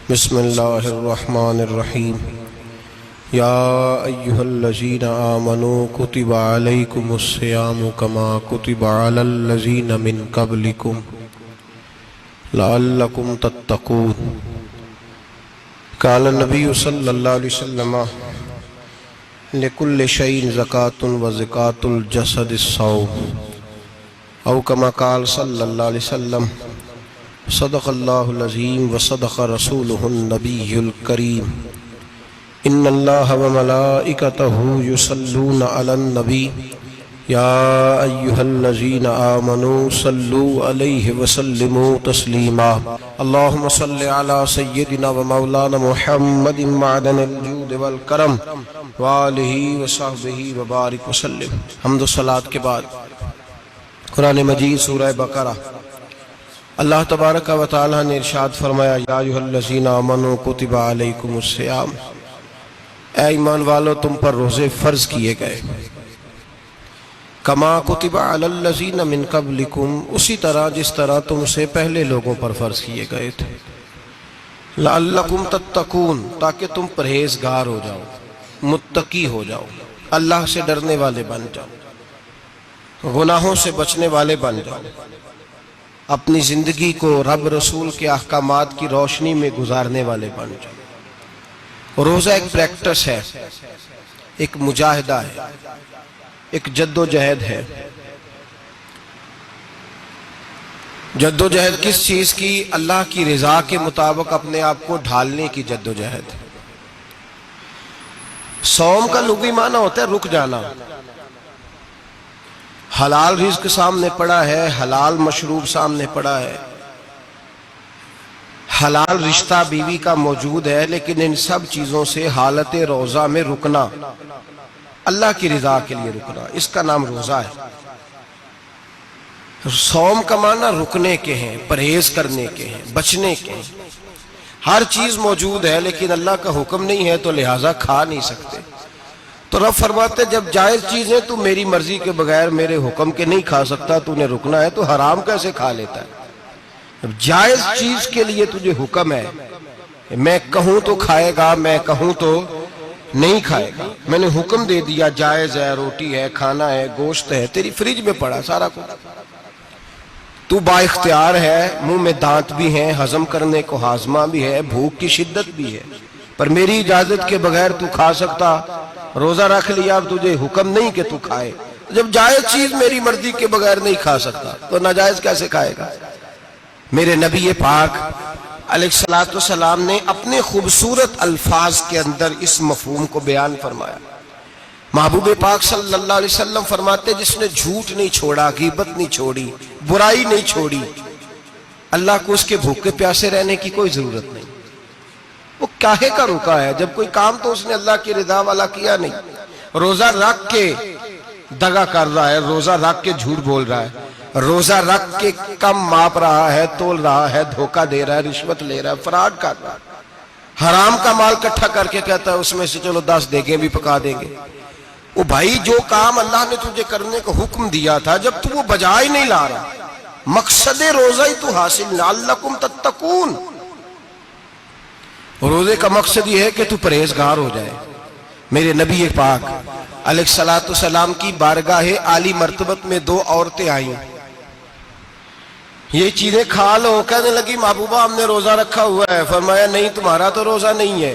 بسم اللہ الرحمن الرحیم یا ایہا الذین آمنوا کتب علیکم الصیام کما کتب علی الذین من قبلکم لعلکم تتقون۔ قال النبی صلی اللہ علیہ وسلم لکل شیء زکاة و زکاة الجسد الصوم، او کما قال صلی اللہ علیہ وسلم صدق اللہ العظیم و صدق رسولہ النبی الکریم۔ ان اللہ و ملائکتہ یصلون علی النبی یا ایہا الذین آمنوا صلوا علیہ وسلموا تسلیما۔ اللہم صل علی سیدنا و مولانا محمد معدن الجود والکرم وآلہ وصحبہ وبارک وسلم۔ حمد و صلاۃ کے بعد قرآن مجید سورہ بقرہ، اللہ تبارک و تعالی نے ارشاد فرمایا یا ایھا الذین آمنوا کتب علیکم الصیام، اے ایمان والو تم پر روزے فرض کیے گئے، کما کتب علی الذین من قبلکم، اسی طرح جس طرح تم سے پہلے لوگوں پر فرض کیے گئے تھے، لعلکم تتقون، تاکہ تم پرہیزگار ہو جاؤ، متقی ہو جاؤ، اللہ سے ڈرنے والے بن جاؤ، گناہوں سے بچنے والے بن جاؤ، اپنی زندگی کو رب رسول کے احکامات کی روشنی میں گزارنے والے بن جاؤ۔ روزہ ایک پریکٹس ہے، ایک مجاہدہ ہے، ایک جد و جہد ہے۔ جد و جہد کس چیز کی؟ اللہ کی رضا کے مطابق اپنے آپ کو ڈھالنے کی جد و جہد۔ صوم کا لغوی معنی ہوتا ہے رک جانا، حلال رزق سامنے پڑا ہے، حلال مشروب سامنے پڑا ہے، حلال رشتہ بیوی کا موجود ہے، لیکن ان سب چیزوں سے حالت روزہ میں رکنا، اللہ کی رضا کے لیے رکنا، اس کا نام روزہ ہے۔ صوم کا معنی رکنے کے ہیں، پرہیز کرنے کے ہیں، بچنے کے ہیں۔ ہر چیز موجود ہے لیکن اللہ کا حکم نہیں ہے تو لہٰذا کھا نہیں سکتے۔ تو رب فرماتے جب جائز چیز ہے تو میری مرضی کے بغیر میرے حکم کے نہیں کھا سکتا، تو نے رکنا ہے تو حرام کیسے کھا لیتا ہے؟ جب جائز چیز کے لیے تجھے حکم ہے، میں کہوں تو کھائے گا، میں کہوں تو نہیں کھائے گا، میں نے حکم دے دیا جائز ہے، روٹی ہے، کھانا ہے، گوشت ہے، تیری فریج میں پڑا سارا کچھ، تو با اختیار ہے، منہ میں دانت بھی ہیں، ہضم کرنے کو ہاضمہ بھی ہے، بھوک کی شدت بھی ہے، پر میری اجازت کے بغیر تو کھا سکتا۔ روزہ رکھ لیا، اب تجھے حکم نہیں کہ تو کھائے۔ جب جائز چیز میری مرضی کے بغیر نہیں کھا سکتا تو ناجائز کیسے کھائے گا؟ میرے نبی پاک علیہ السلام نے اپنے خوبصورت الفاظ کے اندر اس مفہوم کو بیان فرمایا۔ محبوب پاک صلی اللہ علیہ وسلم فرماتے جس نے جھوٹ نہیں چھوڑا، غیبت نہیں چھوڑی، برائی نہیں چھوڑی، اللہ کو اس کے بھوکے پیاسے رہنے کی کوئی ضرورت نہیں۔ وہ کاہے کا رکا ہے؟ جب کوئی کام تو اس نے اللہ کی رضا والا کیا نہیں۔ روزہ رکھ کے دغا کر رہا ہے، روزہ رکھ کے جھوٹ بول رہا ہے، روزہ رکھ کے کم ماپ رہا ہے، تول رہا ہے، دھوکہ دے رہا ہے، رشوت لے رہا ہے، فراڈ کر رہا ہے، حرام کا مال کٹھا کر کے کہتا ہے اس میں سے چلو 10 دیگیں بھی پکا دیں گے۔ وہ بھائی جو کام اللہ نے تجھے کرنے کا حکم دیا تھا، جب تو وہ بجا ہی نہیں لا رہا، مقصد روزہ ہی تو حاصل، لعلکم تتقون۔ روزے کا مقصد یہ ہے کہ تو پرہیزگار ہو جائے۔ میرے نبی پاک علیہ السلام کی بارگاہ عالی مرتبت میں 2 عورتیں آئیں، یہ چیزیں کھا لو، کہنے لگی محبوبہ ہم نے روزہ رکھا ہوا ہے۔ فرمایا نہیں، تمہارا تو روزہ نہیں ہے،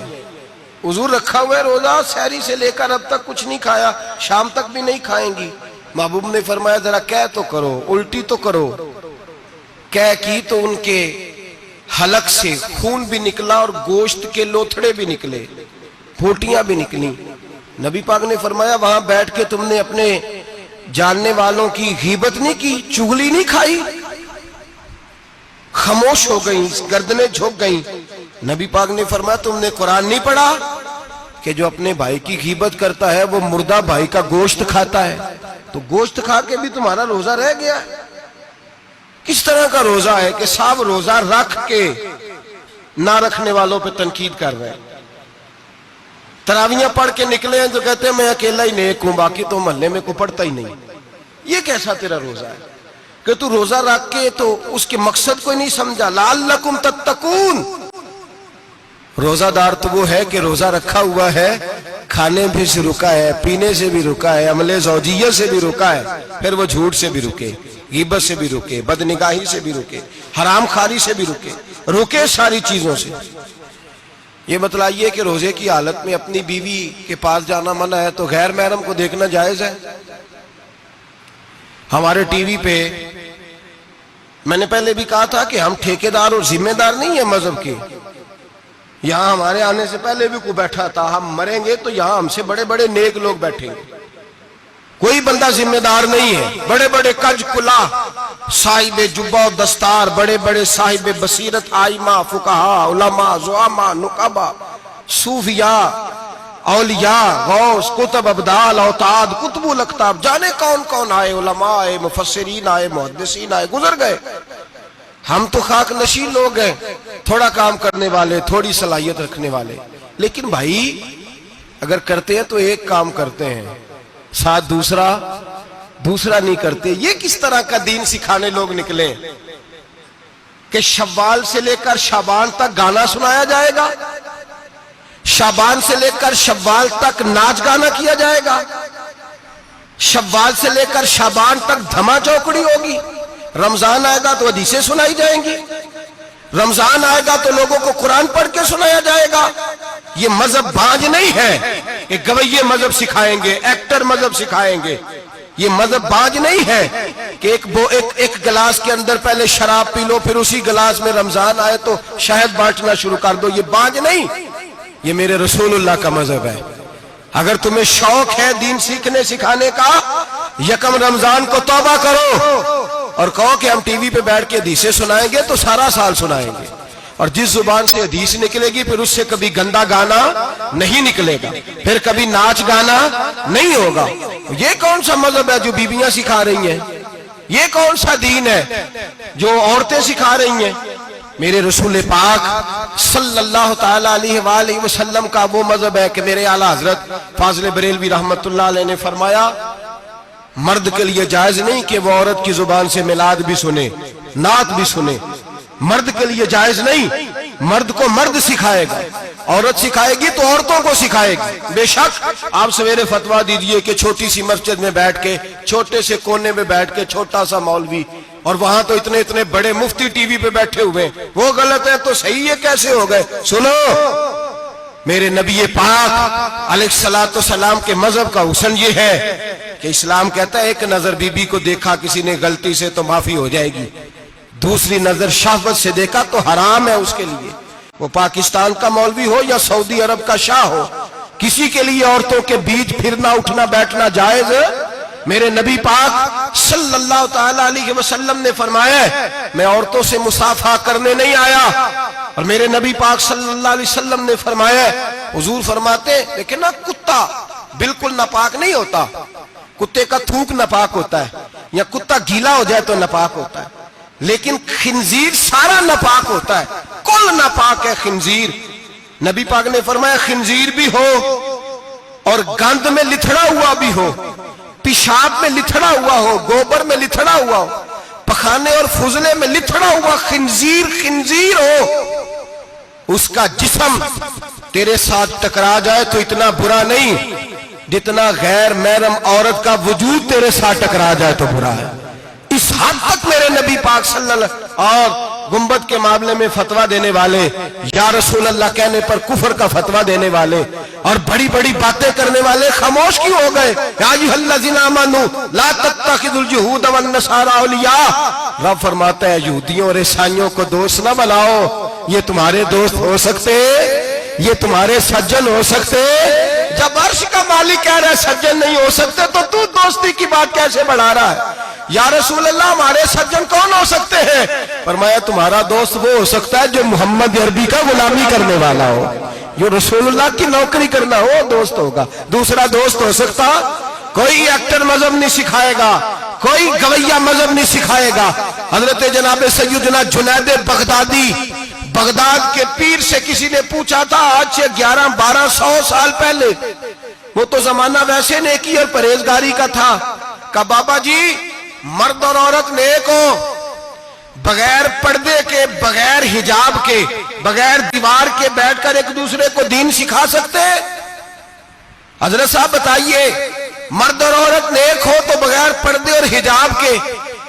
حضور رکھا ہوا ہے روزہ، سحری سے لے کر اب تک کچھ نہیں کھایا، شام تک بھی نہیں کھائیں گی۔ محبوب نے فرمایا ذرا کہہ تو کرو، الٹی تو کرو۔ کہہ کی تو ان کے حلق سے خون بھی نکلا اور گوشت کے لوتھڑے بھی نکلے، پھوٹیاں بھی نکلی۔ نبی پاک نے فرمایا وہاں بیٹھ کے تم نے اپنے جاننے والوں کی غیبت نہیں کی، چغلی نہیں کھائی؟ خاموش ہو گئیں، گردنیں جھک گئیں۔ نبی پاک نے فرمایا تم نے قرآن نہیں پڑھا کہ جو اپنے بھائی کی غیبت کرتا ہے وہ مردہ بھائی کا گوشت کھاتا ہے؟ تو گوشت کھا کے بھی تمہارا روزہ رہ گیا ہے۔ کس طرح کا روزہ ہے کہ صاحب روزہ رکھ کے نہ رکھنے والوں پہ تنقید کر رہے ہیں۔ تراویحاں پڑھ کے نکلے ہیں تو کہتے ہیں میں اکیلا ہی نیک ہوں، باقی تو محلے میں کوئی پڑھتا ہی نہیں۔ یہ کیسا تیرا روزہ ہے کہ تو روزہ رکھ کے تو اس کے مقصد کو نہیں سمجھا؟ لعلکم تتقون، روزہ دار تو وہ ہے کہ روزہ رکھا ہوا ہے، کھانے بھی سے رکا ہے، پینے سے بھی رکا ہے، عمل زوجیہ سے بھی رکا ہے، پھر وہ جھوٹ سے بھی رکے، غیبت سے بھی رکے، بدنگاہی سے بھی رکے، حرام خواری سے بھی رکے ساری چیزوں سے۔ یہ بتلائیے کہ روزے کی حالت میں اپنی بیوی کے پاس جانا منع ہے تو غیر محرم کو دیکھنا جائز ہے؟ ہمارے ٹی وی پہ میں نے پہلے بھی کہا تھا کہ ہم ٹھیکیدار اور ذمہ دار نہیں ہیں مذہب کے۔ یہاں ہمارے آنے سے پہلے بھی کوئی بیٹھا تھا، ہم مریں گے تو یہاں ہم سے بڑے بڑے نیک لوگ بیٹھیں گے، کوئی بندہ ذمہ دار نہیں ہے۔ بڑے بڑے کج کلا، صاحب جبہ و دستار، بڑے بڑے صاحب بصیرت، آئمہ، فقہاء، علماء، زعماء، نقباء، صوفیاء، اولیاء، غوث، کتب، ابدال، اوتاد، کتب الاقطاب، جانے کون کون آئے، علماء آئے، مفسرین آئے، محدثین آئے، گزر گئے۔ ہم تو خاک نشین لوگ ہیں، تھوڑا کام کرنے والے، تھوڑی صلاحیت رکھنے والے۔ لیکن بھائی اگر کرتے ہیں تو ایک کام کرتے ہیں، ساتھ دوسرا نہیں کرتے۔ یہ کس طرح کا دین سکھانے لوگ نکلے کہ شوال سے لے کر شعبان تک گانا سنایا جائے گا، شعبان سے لے کر شوال تک ناچ گانا کیا جائے گا، شوال سے لے کر شعبان تک دھما چوکڑی ہوگی، رمضان آئے گا تو حدیثیں سنائی جائیں گی، رمضان آئے گا تو لوگوں کو قرآن پڑھ کے سنایا جائے گا۔ یہ مذہب بانج نہیں ہے کہ گویے مذہب سکھائیں گے، ایکٹر مذہب سکھائیں گے۔ یہ مذہب بانج نہیں ہے کہ ایک گلاس کے اندر پہلے شراب پی لو، پھر اسی گلاس میں رمضان آئے تو شہد بانٹنا شروع کر دو۔ یہ بانج نہیں، یہ میرے رسول اللہ کا مذہب ہے۔ اگر تمہیں شوق ہے دین سیکھنے سکھانے کا، یکم رمضان کو توبہ کرو اور کہو کہ ہم ٹی وی پہ بیٹھ کے حدیثیں سنائیں گے تو سارا سال سنائیں گے، اور جس زبان سے حدیث نکلے گی پھر اس سے کبھی گندا گانا نہیں نکلے گا، پھر کبھی ناچ گانا نہیں ہوگا۔ یہ کون سا مذہب ہے جو بیویاں سکھا رہی ہیں؟ یہ کون سا دین ہے جو عورتیں سکھا رہی ہیں؟ میرے رسول پاک صلی اللہ تعالی علیہ وآلہ وسلم کا وہ مذہب ہے کہ میرے اعلیٰ حضرت فاضل بریلوی رحمت اللہ علیہ نے فرمایا، مرد کے لیے جائز نہیں کہ وہ عورت کی زبان سے میلاد بھی سنے، نعت بھی سنے۔ مرد کے لیے جائز نہیں، مرد کو مرد سکھائے گا، عورت سکھائے گی تو عورتوں کو سکھائے گی۔ بے شک آپ سویرے فتویٰ دیجئے کہ چھوٹی سی مسجد میں بیٹھ کے، چھوٹے سے کونے میں بیٹھ کے چھوٹا سا مولوی، اور وہاں تو اتنے بڑے مفتی ٹی وی پہ بیٹھے ہوئے، وہ غلط ہے تو صحیح ہے کیسے ہو گئے؟ سنو، میرے نبی پاک علیہ الصلوۃ والسلام کے مذہب کا حسن یہ ہے کہ اسلام کہتا ہے ایک نظر بی بی کو دیکھا کسی نے غلطی سے تو معافی ہو جائے گی، دوسری نظر شہوت سے دیکھا تو حرام ہے اس کے لیے، وہ پاکستان کا مولوی ہو یا سعودی عرب کا شاہ ہو، کسی کے لیے عورتوں کے بیچ پھرنا اٹھنا بیٹھنا جائز ہے۔ میرے نبی پاک صلی اللہ تعالی علیہ وسلم نے فرمایا ہے میں عورتوں سے مصافحہ کرنے نہیں آیا، اور میرے نبی پاک صلی اللہ علیہ وسلم نے فرمایا ہے، حضور فرماتے لیکن نا کتا بالکل ناپاک نہیں ہوتا، کتے کا تھوک ناپاک ہوتا ہے، یا کتا گیلا ہو جائے تو ناپاک ہوتا ہے، لیکن خنزیر سارا ناپاک ہوتا ہے، کل ناپاک ہے خنزیر۔ نبی پاک نے فرمایا خنزیر بھی ہو اور گند میں لتھڑا ہوا بھی ہو، پیشاب میں لتھڑا ہوا ہو، گوبر میں لتھڑا ہوا ہو، پخانے اور فضلے میں لتھڑا ہوا خنزیر ہو، اس کا جسم تیرے ساتھ ٹکرا جائے تو اتنا برا نہیں جتنا غیر محرم عورت کا وجود تیرے ساتھ ٹکرا جائے تو برا ہے۔ اس حد تک میرے نبی پاک صلی اللہ علیہ وسلم اور گنبد کے معاملے میں فتویٰ دینے والے، یا رسول اللہ کہنے پر کفر کا فتویٰ دینے والے اور بڑی بڑی باتیں کرنے والے خاموش کیوں ہو گئے؟ یا ایھا الذین آمنوا لا تتخذوا اليہود والنصارى اولیاء، رب فرماتا ہے یہودیوں اور عیسائیوں کو دوست نہ بناؤ، یہ تمہارے دوست ہو سکتے، یہ تمہارے سجن ہو سکتے؟ جب عرش کا مالک کہہ رہا ہے سجن نہیں ہو سکتے تو دوستی کی بات کیسے بڑھا رہا ہے؟ یا رسول اللہ ہمارے سجن کون ہو سکتے ہیں؟ فرمایا تمہارا دوست وہ ہو سکتا ہے جو محمد عربی کا غلامی کرنے والا ہو، جو رسول اللہ کی نوکری کرنا ہو دوست ہوگا۔ دوسرا دوست ہو سکتا؟ کوئی ایکٹر مذہب نہیں سکھائے گا، کوئی گویہ مذہب نہیں سکھائے گا۔ حضرت جناب سیدنا جنید بغدادی، بغداد کے پیر سے کسی نے پوچھا تھا آج سے 1100-1200 سال پہلے، وہ تو زمانہ ویسے نیکی اور پرہیزگاری کا تھا، کہا بابا جی مرد اور عورت نیک ہو، بغیر پردے کے بغیر حجاب کے بغیر دیوار کے بیٹھ کر ایک دوسرے کو دین سکھا سکتے ہیں؟ حضرت صاحب بتائیے، مرد اور عورت نیک ہو تو بغیر پردے اور حجاب کے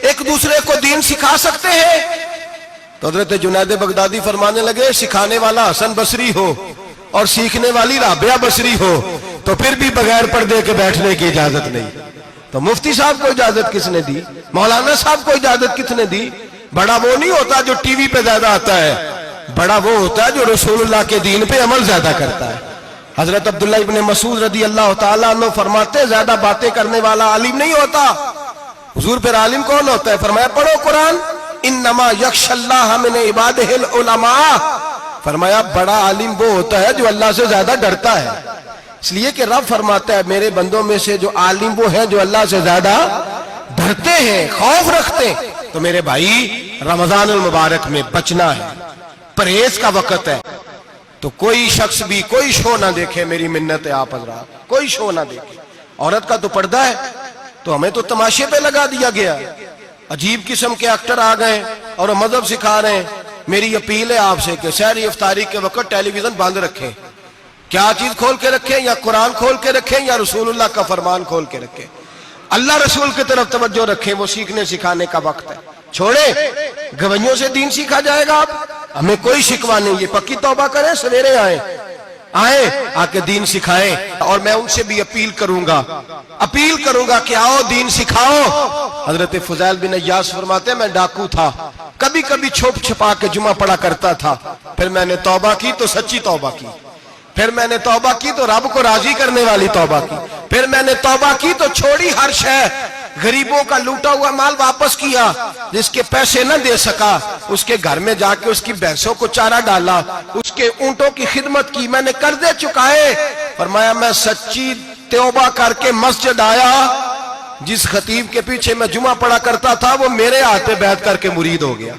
ایک دوسرے کو دین سکھا سکتے ہیں؟ تو حضرت جنید بغدادی فرمانے لگے سکھانے والا حسن بصری ہو اور سیکھنے والی رابعہ بصری ہو تو پھر بھی بغیر پردے کے بیٹھنے کی اجازت نہیں۔ تو مفتی صاحب کو اجازت کس نے دی؟ مولانا صاحب کو اجازت کس نے دی؟ بڑا وہ نہیں ہوتا جو ٹی وی پہ زیادہ آتا ہے، بڑا وہ ہوتا ہے جو رسول اللہ کے دین پہ عمل زیادہ کرتا ہے۔ حضرت عبداللہ ابن مسعود رضی اللہ تعالیٰ عنہ فرماتے زیادہ باتیں کرنے والا عالم نہیں ہوتا۔ حضور پھر عالم کون ہوتا ہے؟ فرمایا پڑھو قرآن، انما یخشی اللہ من عبادہ العلماء۔ فرمایا بڑا عالم وہ ہوتا ہے جو اللہ سے زیادہ ڈرتا ہے، اس لیے کہ رب فرماتا ہے میرے بندوں میں سے جو عالم وہ ہیں جو اللہ سے زیادہ ڈرتے ہیں، خوف رکھتے ہیں۔ تو میرے بھائی رمضان المبارک میں بچنا ہے، پرہیز کا وقت ہے، تو کوئی شخص بھی کوئی شو نہ دیکھے، میری منت ہے آپ حضرات، کوئی شو نہ دیکھے۔ عورت کا تو پردہ ہے، تو ہمیں تو تماشے پہ لگا دیا گیا، عجیب قسم کے ایکٹر آ گئے اور مذہب سکھا رہے ہیں۔ میری اپیل ہے آپ سے کہ سحری افطاری کے وقت ٹیلی ویژن بند رکھیں۔ کیا چیز کھول کے رکھیں؟ یا قرآن کھول کے رکھیں یا رسول اللہ کا فرمان کھول کے رکھیں، اللہ رسول کی طرف توجہ رکھیں، وہ سیکھنے سکھانے کا وقت ہے۔ چھوڑے گویوں سے دین سیکھا جائے گا، ہمیں کوئی شکوہ نہیں، یہ پکی توبہ کریں، سویرے آئیں آ کے دین سکھائیں۔ اور میں ان سے بھی اپیل کروں گا کہ آؤ دین سکھاؤ۔ حضرت فضیل بن عیاض فرماتے ہیں میں ڈاکو تھا، کبھی کبھی چھپ چھپا کے جمعہ پڑھا کرتا تھا، پھر میں نے توبہ کی تو سچی توبہ کی، پھر میں نے توبہ کی تو رب کو راضی کرنے والی توبہ کی، پھر میں نے توبہ کی تو چھوڑی ہر شے، غریبوں کا لوٹا ہوا مال واپس کیا، جس کے پیسے نہ دے سکا اس کے گھر میں جا کے اس کی بھینسوں کو چارہ ڈالا، اس کے اونٹوں کی خدمت کی، میں نے قرضے چکائے۔ فرمایا میں سچی توبہ کر کے مسجد آیا، جس خطیب کے پیچھے میں جمعہ پڑھا کرتا تھا وہ میرے ہاتھ پہ بیعت کر کے مرید ہو گیا۔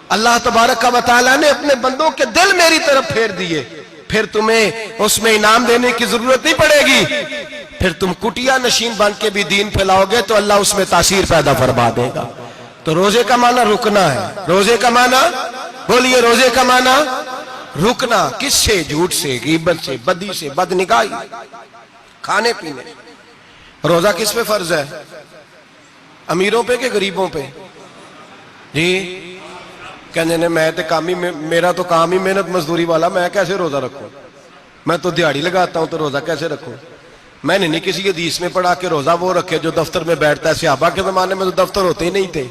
اللہ تبارک و تعالیٰ نے اپنے بندوں کے دل میری طرف پھیر دیے، پھر تمہیں اس میں انعام دینے کی ضرورت نہیں پڑے گی، پھر تم کٹیا نشین بن کے بھی دین پھیلاؤ گے تو اللہ اس میں تاثیر پیدا فرما دے گا۔ تو روزے کا معنی رکنا ہے، روزے کا معنی بولیے، روزے کا معنی رکنا، کس سے؟ جھوٹ سے، غیبت سے، بدی سے، بدنگاہی، کھانے پینے۔ روزہ کس پہ فرض ہے؟ امیروں پہ کہ غریبوں پہ؟ جی کہنے نے میں میرا تو کام ہی محنت مزدوری والا، میں کیسے روزہ رکھوں؟ میں تو دیہڑی لگاتا ہوں تو روزہ کیسے رکھوں؟ میں نے نہیں کسی حدیث میں پڑھا کہ روزہ وہ رکھے جو دفتر میں بیٹھتا ہے۔ صحابہ کے زمانے میں تو دفتر ہوتے ہی نہیں تھے،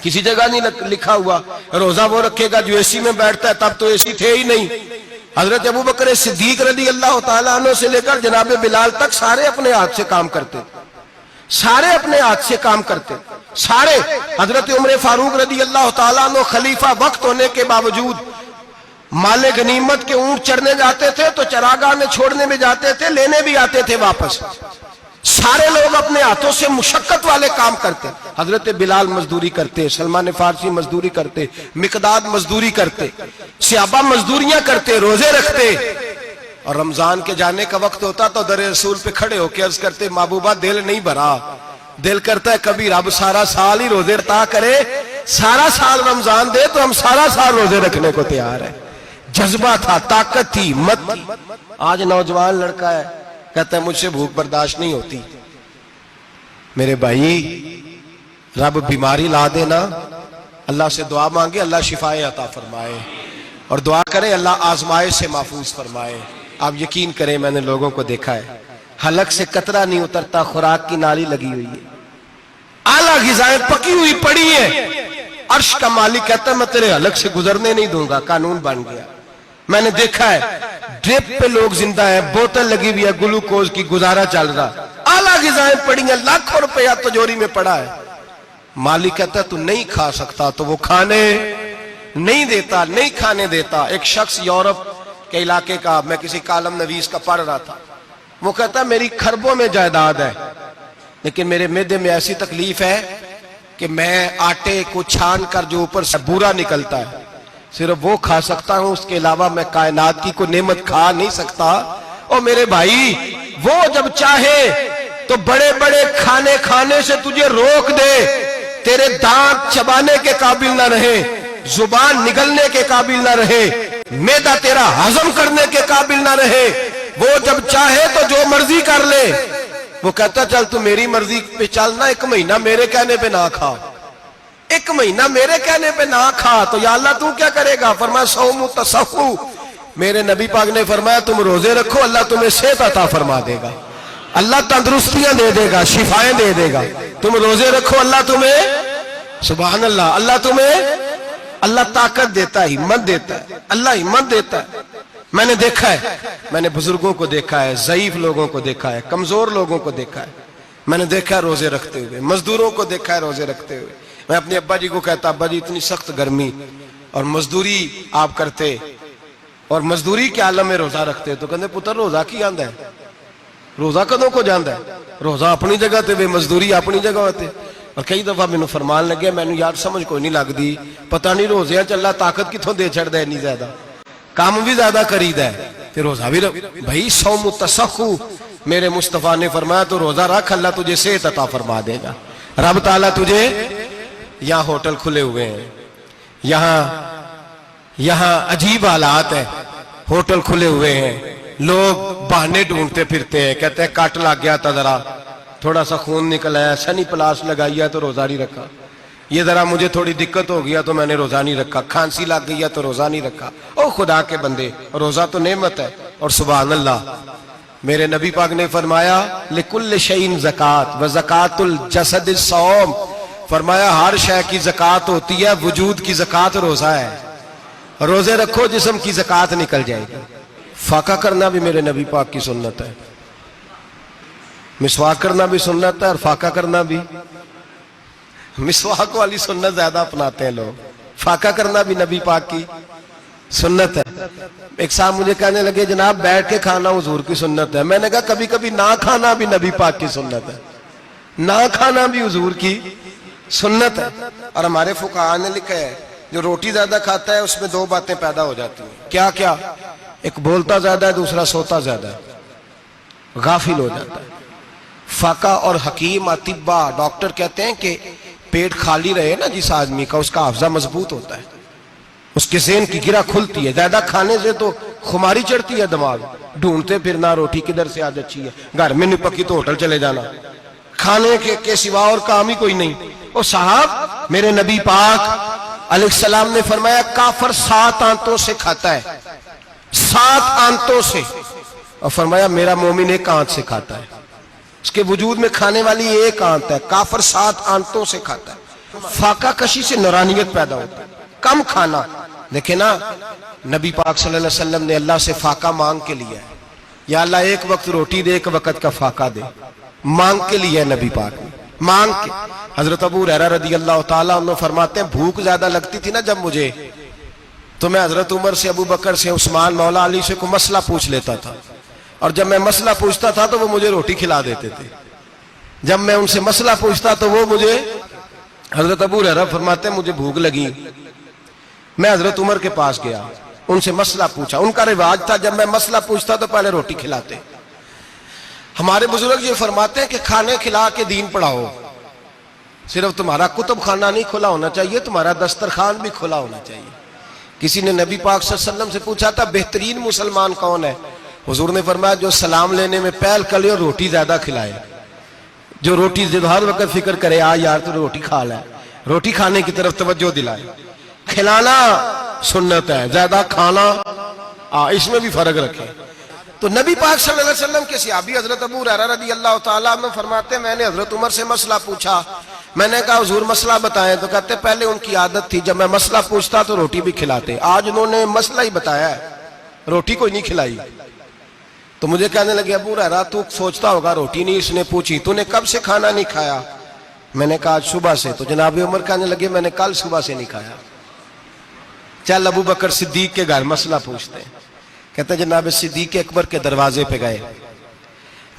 کسی جگہ نہیں لکھا ہوا روزہ وہ رکھے گا جو اے سی میں بیٹھتا ہے، تب تو اے سی تھے ہی نہیں۔ حضرت ابوبکر صدیق رضی اللہ تعالیٰ عنہ سے لے کر جناب بلال تک سارے اپنے ہاتھ سے کام کرتے، سارے اپنے ہاتھ سے کام کرتے، سارے۔ حضرت عمر فاروق رضی اللہ تعالیٰ عنہ خلیفہ وقت ہونے کے باوجود مال غنیمت کے اونٹ چرنے جاتے تھے تو چراگاہ میں چھوڑنے میں جاتے تھے، لینے بھی آتے تھے واپس۔ سارے لوگ اپنے ہاتھوں سے مشقت والے کام کرتے، حضرت بلال مزدوری کرتے، سلمان فارسی مزدوری کرتے، مقداد مزدوری کرتے، صحابہ مزدوریاں کرتے، روزے رکھتے۔ اور رمضان کے جانے کا وقت ہوتا تو در رسول پہ کھڑے ہو کے عرض کرتے محبوبہ دل نہیں بھرا، دل کرتا ہے کبھی رب سارا سال ہی روزے عطا کرے، سارا سال رمضان دے تو ہم سارا سال روزے رکھنے کو تیار ہیں۔ جذبہ تھا، طاقت تھی، ہمت تھی۔ آج نوجوان لڑکا ہے کہتا ہے مجھ سے بھوک برداشت نہیں ہوتی۔ میرے بھائی رب بیماری لا دینا، اللہ سے دعا مانگے اللہ شفائے عطا فرمائے، اور دعا کریں اللہ آزمائش سے محفوظ فرمائے۔ آپ یقین کریں میں نے لوگوں کو دیکھا ہے حلق سے قطرہ نہیں اترتا، خوراک کی نالی لگی ہوئی ہے، اعلیٰ غذائیں پکی ہوئی پڑی ہیں، عرش کا مالک کہتا ہے میں تیرے حلق سے گزرنے نہیں دوں گا، قانون بن گیا۔ میں نے دیکھا ہے ڈرپ پہ لوگ زندہ ہیں، بوتل لگی ہوئی ہے گلوکوز کی، گزارا چل رہا، اعلیٰ غذائیں پڑی ہیں، لاکھوں روپیہ تجوری میں پڑا ہے۔ مالک کہتا ہے تو نہیں کھا سکتا، تو وہ کھانے نہیں دیتا، نہیں کھانے دیتا۔ ایک شخص یورپ کے علاقے کا، میں کسی کالم نویس کا پڑھ رہا تھا، وہ کہتا ہے میری خربوں میں جائیداد ہے لیکن میرے معدے میں ایسی تکلیف ہے کہ میں آٹے کو چھان کر جو اوپر سے بورا نکلتا ہے صرف وہ کھا سکتا ہوں، اس کے علاوہ میں کائنات کی کوئی نعمت کھا نہیں سکتا۔ اور میرے بھائی وہ جب چاہے تو بڑے بڑے کھانے کھانے سے تجھے روک دے، تیرے دانت چبانے کے قابل نہ رہے، زبان نگلنے کے قابل نہ رہے، معدہ تیرا ہضم کرنے کے قابل نہ رہے، وہ جب چاہے تو جو مرضی کر لے۔ وہ کہتا چل تو میری مرضی پہ چلنا، 1 مہینہ میرے کہنے پہ نہ کھا، 1 مہینہ میرے کہنے پہ نہ کھا، تو یا اللہ تو کیا کرے گا؟ فرمایا صوم تصحو، میرے نبی پاک نے فرمایا تم روزے رکھو، اللہ تمہیں صحت عطا فرما دے گا، اللہ تندرستیاں دے دے گا، شفائیں دے دے گا۔ تم روزے رکھو، اللہ تمہیں، سبحان اللہ، اللہ تمہیں، اللہ طاقت دیتا ہے، ہمت دیتا ہے، اللہ ہمت دیتا ہے۔ میں نے دیکھا ہے، میں نے بزرگوں کو دیکھا ہے، ضعیف لوگوں کو دیکھا ہے، کمزور لوگوں کو دیکھا ہے، میں نے دیکھا ہے روزے رکھتے ہوئے، مزدوروں کو دیکھا ہے روزے رکھتے ہوئے۔ میں اپنے ابا جی کو کہتا ابا جی اتنی سخت گرمی اور مزدوری آپ کرتے اور مزدوری کے عالم میں روزہ رکھتے، تو کہتے پتر روزہ کی آندا ہے، روزہ کدوں کو جاندا ہے، روزہ اپنی جگہ تے وے مزدوری اپنی جگہ ہوتے۔ اور کئی دفعہ مینوں فرمان لگے، مینوں یار سمجھ کوئی نہیں لگدی، پتہ نہیں روزیاں چ اللہ طاقت کتھوں دے چھڑدا ہے، اتنی زیادہ کام بھی زیادہ کریدا ہے تے روزہ بھی بھائی صوم تصحو، میرے مصطفیٰ نے فرمایا تو روزہ رکھ، اللہ تجھے صحت عطا فرما دے گا۔ رب تعالیٰ تجھے، یہاں ہوٹل کھلے ہوئے ہیں، یہاں عجیب حالات ہے، ہوٹل کھلے ہوئے ہیں، لوگ بہانے ڈھونڈتے پھرتے ہیں، کہتے ہیں کٹ لگ گیا تھا، ذرا تھوڑا سا خون نکل آیا، سنی پلاس لگائی تو روزہ نہیں رکھا، یہ ذرا مجھے تھوڑی دقت ہو گیا تو میں نے روزہ نہیں رکھا، کھانسی لگ گئی تو روزہ نہیں رکھا۔ او خدا کے بندے، روزہ تو نعمت ہے، اور سبحان اللہ میرے نبی پاک نے فرمایا لکل شیء زکات و زکات الجسد الصوم، فرمایا ہر شے کی زکات ہوتی ہے، وجود کی زکات روزہ ہے، روزے رکھو جسم کی زکات نکل جائے گی۔ فاقہ کرنا بھی میرے نبی پاک کی سنت ہے، مسواک کرنا بھی سنت ہے، اور فاقہ کرنا بھی، مسواک والی سنت زیادہ اپناتے ہیں لوگ، فاقہ کرنا بھی نبی پاک کی سنت ہے۔ ایک صاحب مجھے کہنے لگے جناب بیٹھ کے کھانا حضور کی سنت ہے، میں نے کہا کبھی کبھی نہ کھانا بھی نبی پاک کی سنت ہے، نہ کھانا بھی حضور کی سنت ہے۔ اور ہمارے فقہاء نے لکھا ہے جو روٹی زیادہ کھاتا ہے اس میں 2 باتیں پیدا ہو جاتی ہیں، کیا کیا؟ ایک بولتا زیادہ ہے، دوسرا سوتا زیادہ ہے، غافل ہو جاتا ہے۔ فقہ اور حکیم اطباء ڈاکٹر کہتے ہیں کہ پیٹ خالی رہے نا جس آدمی کا، اس کا حافظہ مضبوط ہوتا ہے، اس کے ذہن کی گرہ کھلتی ہے، زیادہ کھانے سے تو خماری چڑھتی ہے، دماغ ڈھونڈتے پھرنا روٹی کدھر سے آج اچھی ہے، گھر میں نہیں پکی تو ہوٹل چلے جانا، کھانے کے سوا اور کام ہی کوئی نہیں۔ اور صاحب میرے نبی پاک علیہ السلام نے فرمایا کافر 7 آنتوں سے کھاتا ہے، 7 آنتوں سے، اور فرمایا میرا مومن 1 آنت سے کھاتا ہے، اس کے وجود میں کھانے والی 1 آنت ہے، کافر 7 آنتوں سے کھاتا ہے۔ فاقہ کشی سے نورانیت پیدا ہوتا ہے، کم کھانا۔ دیکھیں نا نبی پاک صلی اللہ علیہ وسلم نے اللہ سے فاقہ مانگ کے لیا ہے، یا اللہ 1 وقت روٹی دے، 1 وقت کا فاقہ دے، مانگ کے لیا ہے نبی پاک نے، مانگ کے۔ حضرت ابو ہریرہ رضی اللہ تعالیٰ عنہ فرماتے ہیں بھوک زیادہ لگتی تھی نا جب مجھے، تو میں حضرت عمر سے، ابو بکر سے، عثمان مولا علی سے کوئی مسئلہ پوچھ لیتا تھا، اور جب میں مسئلہ پوچھتا تھا تو وہ مجھے روٹی کھلا دیتے تھے، جب میں ان سے مسئلہ پوچھتا تو وہ مجھے، حضرت ابو ہریرہ فرماتے ہیں مجھے بھوک لگی، میں حضرت عمر کے پاس گیا، ان سے مسئلہ پوچھا، ان کا رواج تھا جب میں مسئلہ پوچھتا تو پہلے روٹی کھلاتے۔ ہمارے بزرگ یہ فرماتے ہیں کہ کھانے کھلا کے دین پڑھاؤ، صرف تمہارا کتب خانہ نہیں کھلا ہونا چاہیے، تمہارا دسترخوان بھی کھلا ہونا چاہیے۔ کسی نے نبی پاک صلی اللہ علیہ وسلم سے پوچھا تھا بہترین مسلمان کون ہے؟ حضور نے فرمایا جو سلام لینے میں پہل کرے اور روٹی زیادہ کھلائے، جو روٹی ہر وقت فکر کرے آ یار تو روٹی کھا لے، روٹی کھانے کی طرف توجہ دلائے۔ کھلانا سنت ہے، زیادہ کھانا اس میں بھی فرق رکھے۔ تو نبی پاک صلی اللہ علیہ وسلم کے صحابی حضرت ابو ہریرہ رضی اللہ تعالیٰ عنہ فرماتے ہیں میں نے حضرت عمر سے مسئلہ پوچھا، میں نے کہا حضور مسئلہ بتائیں، تو کہتے پہلے ان کی عادت تھی جب میں مسئلہ پوچھتا تو روٹی بھی کھلاتے، آج انہوں نے مسئلہ ہی بتایا ہے، روٹی کوئی نہیں کھلائی۔ تو مجھے کہنے لگے ابو ہریرہ تو سوچتا ہوگا روٹی نہیں اس نے پوچھی، تو نے کب سے کھانا نہیں کھایا؟ میں نے کہا آج صبح سے۔ تو جناب عمر کہنے لگے میں نے کل صبح سے نہیں کھایا۔ چل ابو بکر صدیق کے گھر مسئلہ پوچھتے ہیں، کہتے ہیں جناب صدیق اکبر کے دروازے پہ گئے،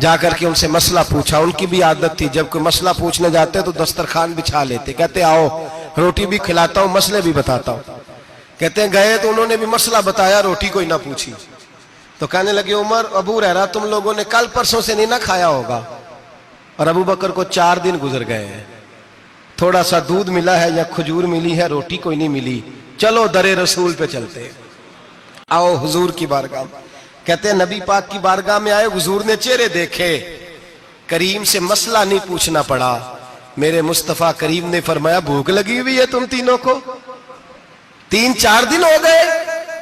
جا کر کے ان سے مسئلہ پوچھا۔ ان کی بھی عادت تھی جب کوئی مسئلہ پوچھنے جاتے تو دسترخوان بچھا لیتے، کہتے آؤ روٹی بھی کھلاتا ہوں مسئلے بھی بتاتا ہوں۔ کہتے ہیں گئے تو انہوں نے بھی مسئلہ بتایا، روٹی کوئی نہ پوچھی۔ تو کہنے لگے عمر ابو ہریرہ تم لوگوں نے کل پرسوں سے نہیں نہ کھایا ہوگا، اور ابو بکر کو 4 دن گزر گئے ہیں، تھوڑا سا دودھ ملا ہے یا کھجور ملی ہے، روٹی کوئی نہیں ملی، چلو در رسول پہ چلتے ہیں، آؤ حضور کی بارگاہ میں۔ کہتے ہیں نبی پاک کی بارگاہ میں آئے، حضور نے چہرے دیکھے، کریم سے مسئلہ نہیں پوچھنا پڑا، میرے مصطفیٰ کریم نے فرمایا بھوک لگی ہوئی ہے تم تینوں کو؟ 3-4 دن ہو گئے؟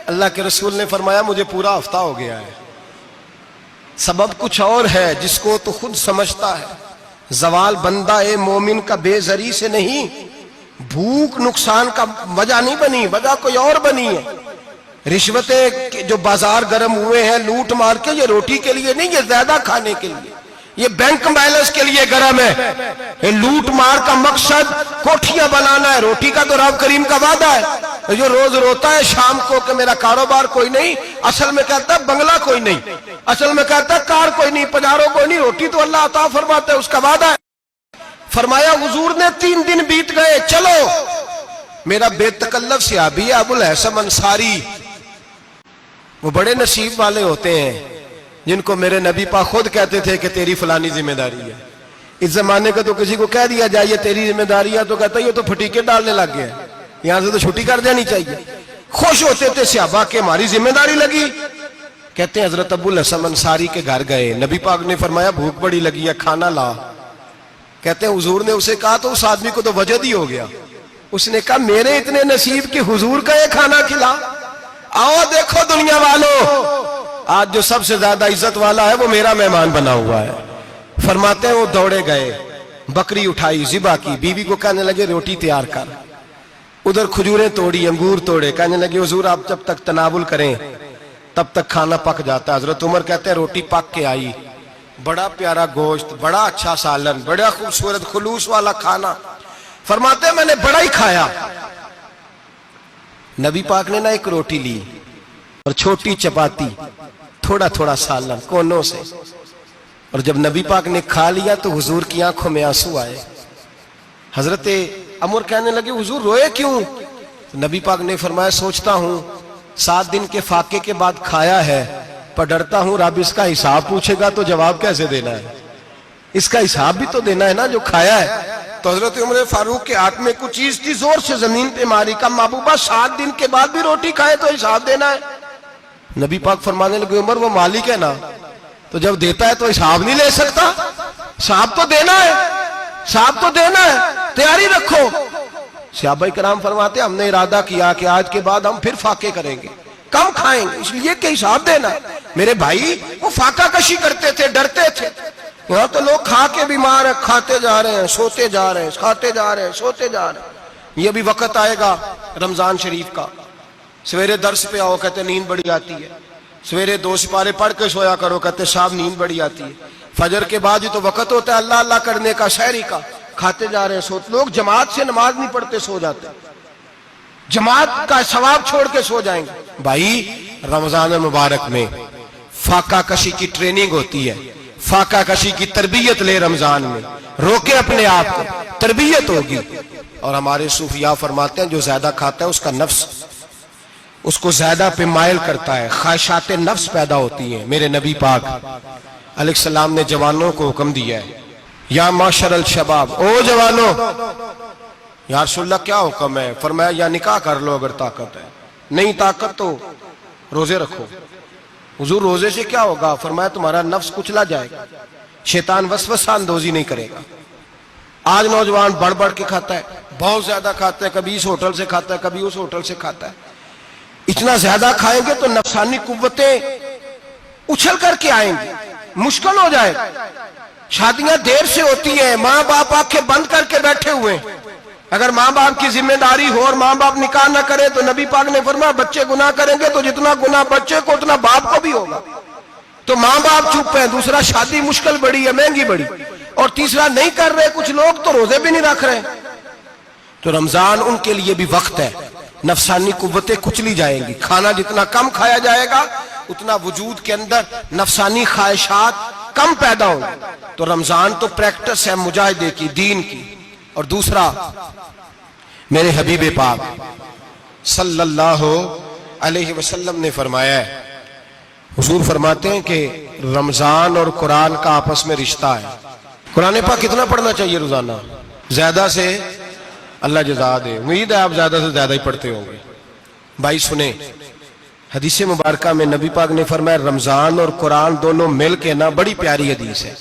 اللہ کے رسول نے فرمایا مجھے پورا ہفتہ ہو گیا ہے۔ سبب کچھ اور ہے جس کو تو خود سمجھتا ہے، زوال بندہ مومن کا بے زری سے نہیں، بھوک نقصان کا وجہ نہیں بنی، وجہ کوئی اور بنی ہے۔ رشوتیں جو بازار گرم ہوئے ہیں لوٹ مار کے، یہ روٹی کے لیے نہیں، یہ زیادہ کھانے کے لیے، یہ بینک بیلنس کے لیے گرم ہے۔ یہ لوٹ مار کا مقصد کوٹھیاں بنانا ہے، روٹی کا تو رب کریم کا وعدہ ہے۔ جو روز روتا ہے شام کو کہ میرا کاروبار کوئی نہیں، اصل میں کہتا ہے بنگلہ کوئی نہیں، اصل میں کہتا ہے کار کوئی نہیں، پجارو کوئی نہیں، روٹی تو اللہ عطا فرماتا ہے، اس کا وعدہ ہے۔ فرمایا حضور نے 3 دن بیت گئے، چلو میرا بے تکلف صحابی ہے ابو الحسن انصاری، وہ بڑے نصیب والے ہوتے ہیں جن کو میرے نبی پاک خود کہتے تھے کہ تیری فلانی ذمہ داری ہے۔ اس زمانے کا تو کسی کو کہہ دیا جائے تیری ذمہ داری ہے تو کہتا ہے یہ تو پھٹیکے ڈالنے لگ گیا ہے، یہاں سے تو چھٹی کر دینی چاہیے۔ خوش ہوتے تھے صحابہ کہ ہماری ذمہ داری لگی۔ کہتے ہیں حضرت ابو الحسن انصاری کے گھر گئے، نبی پاک نے فرمایا بھوک بڑی لگی ہے، کھانا لا۔ کہتے ہیں حضور نے اسے کہا تو اس آدمی کو تو وجد ہی ہو گیا، اس نے کہا میرے اتنے نصیب کہ حضور کا یہ کھانا کھلا۔ آؤ دیکھو دنیا والوں، آج جو سب سے زیادہ عزت والا ہے وہ میرا مہمان بنا ہوا ہے۔ فرماتے ہیں وہ دوڑے گئے، بکری اٹھائی، ذبح کی، بیوی کو کہنے لگے روٹی تیار کر، ادھر کھجوریں توڑی، انگور توڑے، کہنے لگے حضور آپ جب تک تناول کریں تب تک کھانا پک جاتا ہے۔ حضرت عمر کہتے ہیں روٹی پک کے آئی، بڑا پیارا گوشت، بڑا اچھا سالن، بڑا خوبصورت خلوص والا کھانا۔ فرماتے ہیں میں نے بڑا ہی کھایا۔ نبی پاک نے نہ ایک روٹی لی اور چھوٹی چپاتی، تھوڑا تھوڑا سالن کونوں سے، اور جب نبی پاک نے کھا لیا تو حضور کی آنکھوں میں آنسو آئے۔ حضرت عمر کہنے لگے حضور روئے کیوں؟ نبی پاک نے فرمایا سوچتا ہوں 7 دن کے فاقے کے بعد کھایا ہے، پر ڈرتا ہوں رب اس کا حساب پوچھے گا تو جواب کیسے دینا ہے، اس کا حساب بھی تو دینا ہے نا جو کھایا ہے۔ تو حضرت عمر فاروق کے ہاتھ میں کچھ چیز تھی، زور سے زمین پہ ماری، کہا محبوبہ 7 دن کے بعد بھی روٹی کھائے تو حساب دینا ہے۔ نبی پاک فرمانے لگے عمر وہ مالک ہے نا، تو جب دیتا ہے تو حساب نہیں لے سکتا، حساب تو دینا ہے، حساب تو دینا ہے، تیاری رکھو۔ صحابہ کرام فرماتے ہم نے ارادہ کیا کہ آج کے بعد ہم پھر فاقے کریں گے، کم کھائیں گے، اس لیے کہ حساب دینا ہے۔ میرے بھائی وہ فاقہ کشی کرتے تھے، ڈرتے تھے۔ یہاں تو لوگ کھا کے بیمار ہیں، کھاتے جا رہے ہیں سوتے جا رہے ہیں، کھاتے جا رہے ہیں سوتے جا رہے ہیں۔ یہ بھی وقت آئے گا رمضان شریف کا، سویرے درس پہ آؤ کہتے نیند بڑی آتی ہے، سویرے 2 سپارے پڑھ کے سویا کرو کہتے صاحب نیند بڑی آتی ہے، فجر کے بعد ہی تو وقت ہوتا ہے اللہ اللہ کرنے کا، سحری کا، کھاتے جا رہے ہیں سوتے۔ لوگ جماعت سے نماز نہیں پڑھتے سو جاتے، جماعت کا ثواب چھوڑ کے سو جائیں گے۔ بھائی رمضان مبارک میں فاقہ کشی کی ٹریننگ ہوتی ہے، فاقہ کشی کی تربیت لے، رمضان میں روکے اپنے آپ کو، تربیت ہوگی۔ اور ہمارے صوفیاء فرماتے ہیں جو زیادہ کھاتا ہے اس کا نفس اس کو زیادہ پہ مائل کرتا ہے، خواہشات نفس پیدا ہوتی ہیں۔ میرے نبی پاک علیہ السلام نے جوانوں کو حکم دیا ہے یا معاشر الشباب، او جوانوں، یا رسول اللہ کیا حکم ہے؟ فرمایا یا نکاح کر لو اگر طاقت ہے، نہیں طاقت تو روزے رکھو۔ حضور روزے سے کیا ہوگا؟ فرمایا تمہارا نفس کچلا جائے گا، شیطان وسوسہ اندوزی نہیں کرے گا۔ آج نوجوان بڑھ بڑھ کے کھاتا ہے، بہت زیادہ کھاتا ہے، کبھی اس ہوٹل سے کھاتا ہے کبھی اس ہوٹل سے کھاتا ہے۔ اتنا زیادہ کھائیں گے تو نفسانی قوتیں اچھل کر کے آئیں گی، مشکل ہو جائے۔ شادیاں دیر سے ہوتی ہیں، ماں باپ آنکھیں بند کر کے بیٹھے ہوئے ہیں۔ اگر ماں باپ کی ذمہ داری ہو اور ماں باپ نکاح نہ کرے تو نبی پاک نے فرمایا بچے گناہ کریں گے تو جتنا گناہ بچے کو اتنا باپ کو بھی ہوگا۔ تو ماں باپ چپ ہیں، دوسرا شادی مشکل بڑی ہے، مہنگی بڑی، اور تیسرا نہیں کر رہے کچھ لوگ تو روزے بھی نہیں رکھ رہے۔ تو رمضان ان کے لیے بھی وقت ہے، نفسانی قوتیں کچلی جائیں گی، کھانا جتنا کم کھایا جائے گا اتنا وجود کے اندر نفسانی خواہشات کم پیدا ہوں گی۔ تو رمضان تو پریکٹس ہے مجاہدے کی، دین کی۔ اور دوسرا میرے حبیب پاک صلی اللہ علیہ وسلم نے فرمایا ہے، حضور فرماتے ہیں کہ رمضان اور قرآن کا آپس میں رشتہ ہے۔ قرآن پاک کتنا پڑھنا چاہیے روزانہ؟ زیادہ سے اللہ جزا دے، امید ہے آپ زیادہ سے زیادہ ہی پڑھتے ہوں گے۔ بھائی سنیں، حدیث مبارکہ میں نبی پاک نے فرمایا رمضان اور قرآن دونوں مل کے نا، بڑی پیاری حدیث ہے،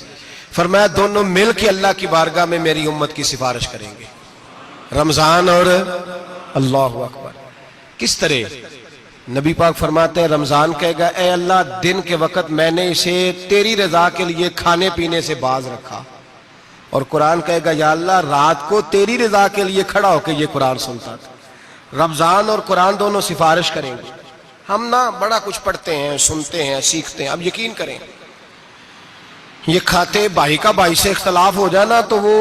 فرمایا دونوں مل کے اللہ کی بارگاہ میں میری امت کی سفارش کریں گے، رمضان اور اللہ اکبر۔ کس طرح؟ نبی پاک فرماتے ہیں رمضان کہے گا اے اللہ دن کے وقت میں نے اسے تیری رضا کے لیے کھانے پینے سے باز رکھا، اور قرآن کہے گا یا اللہ رات کو تیری رضا کے لیے کھڑا ہو کے یہ قرآن سنتا تھا۔ رمضان اور قرآن دونوں سفارش کریں گے۔ ہم نا بڑا کچھ پڑھتے ہیں، سنتے ہیں، سیکھتے ہیں، اب یقین کریں یہ کھاتے بھائی کا بھائی سے اختلاف ہو جائے نا تو وہ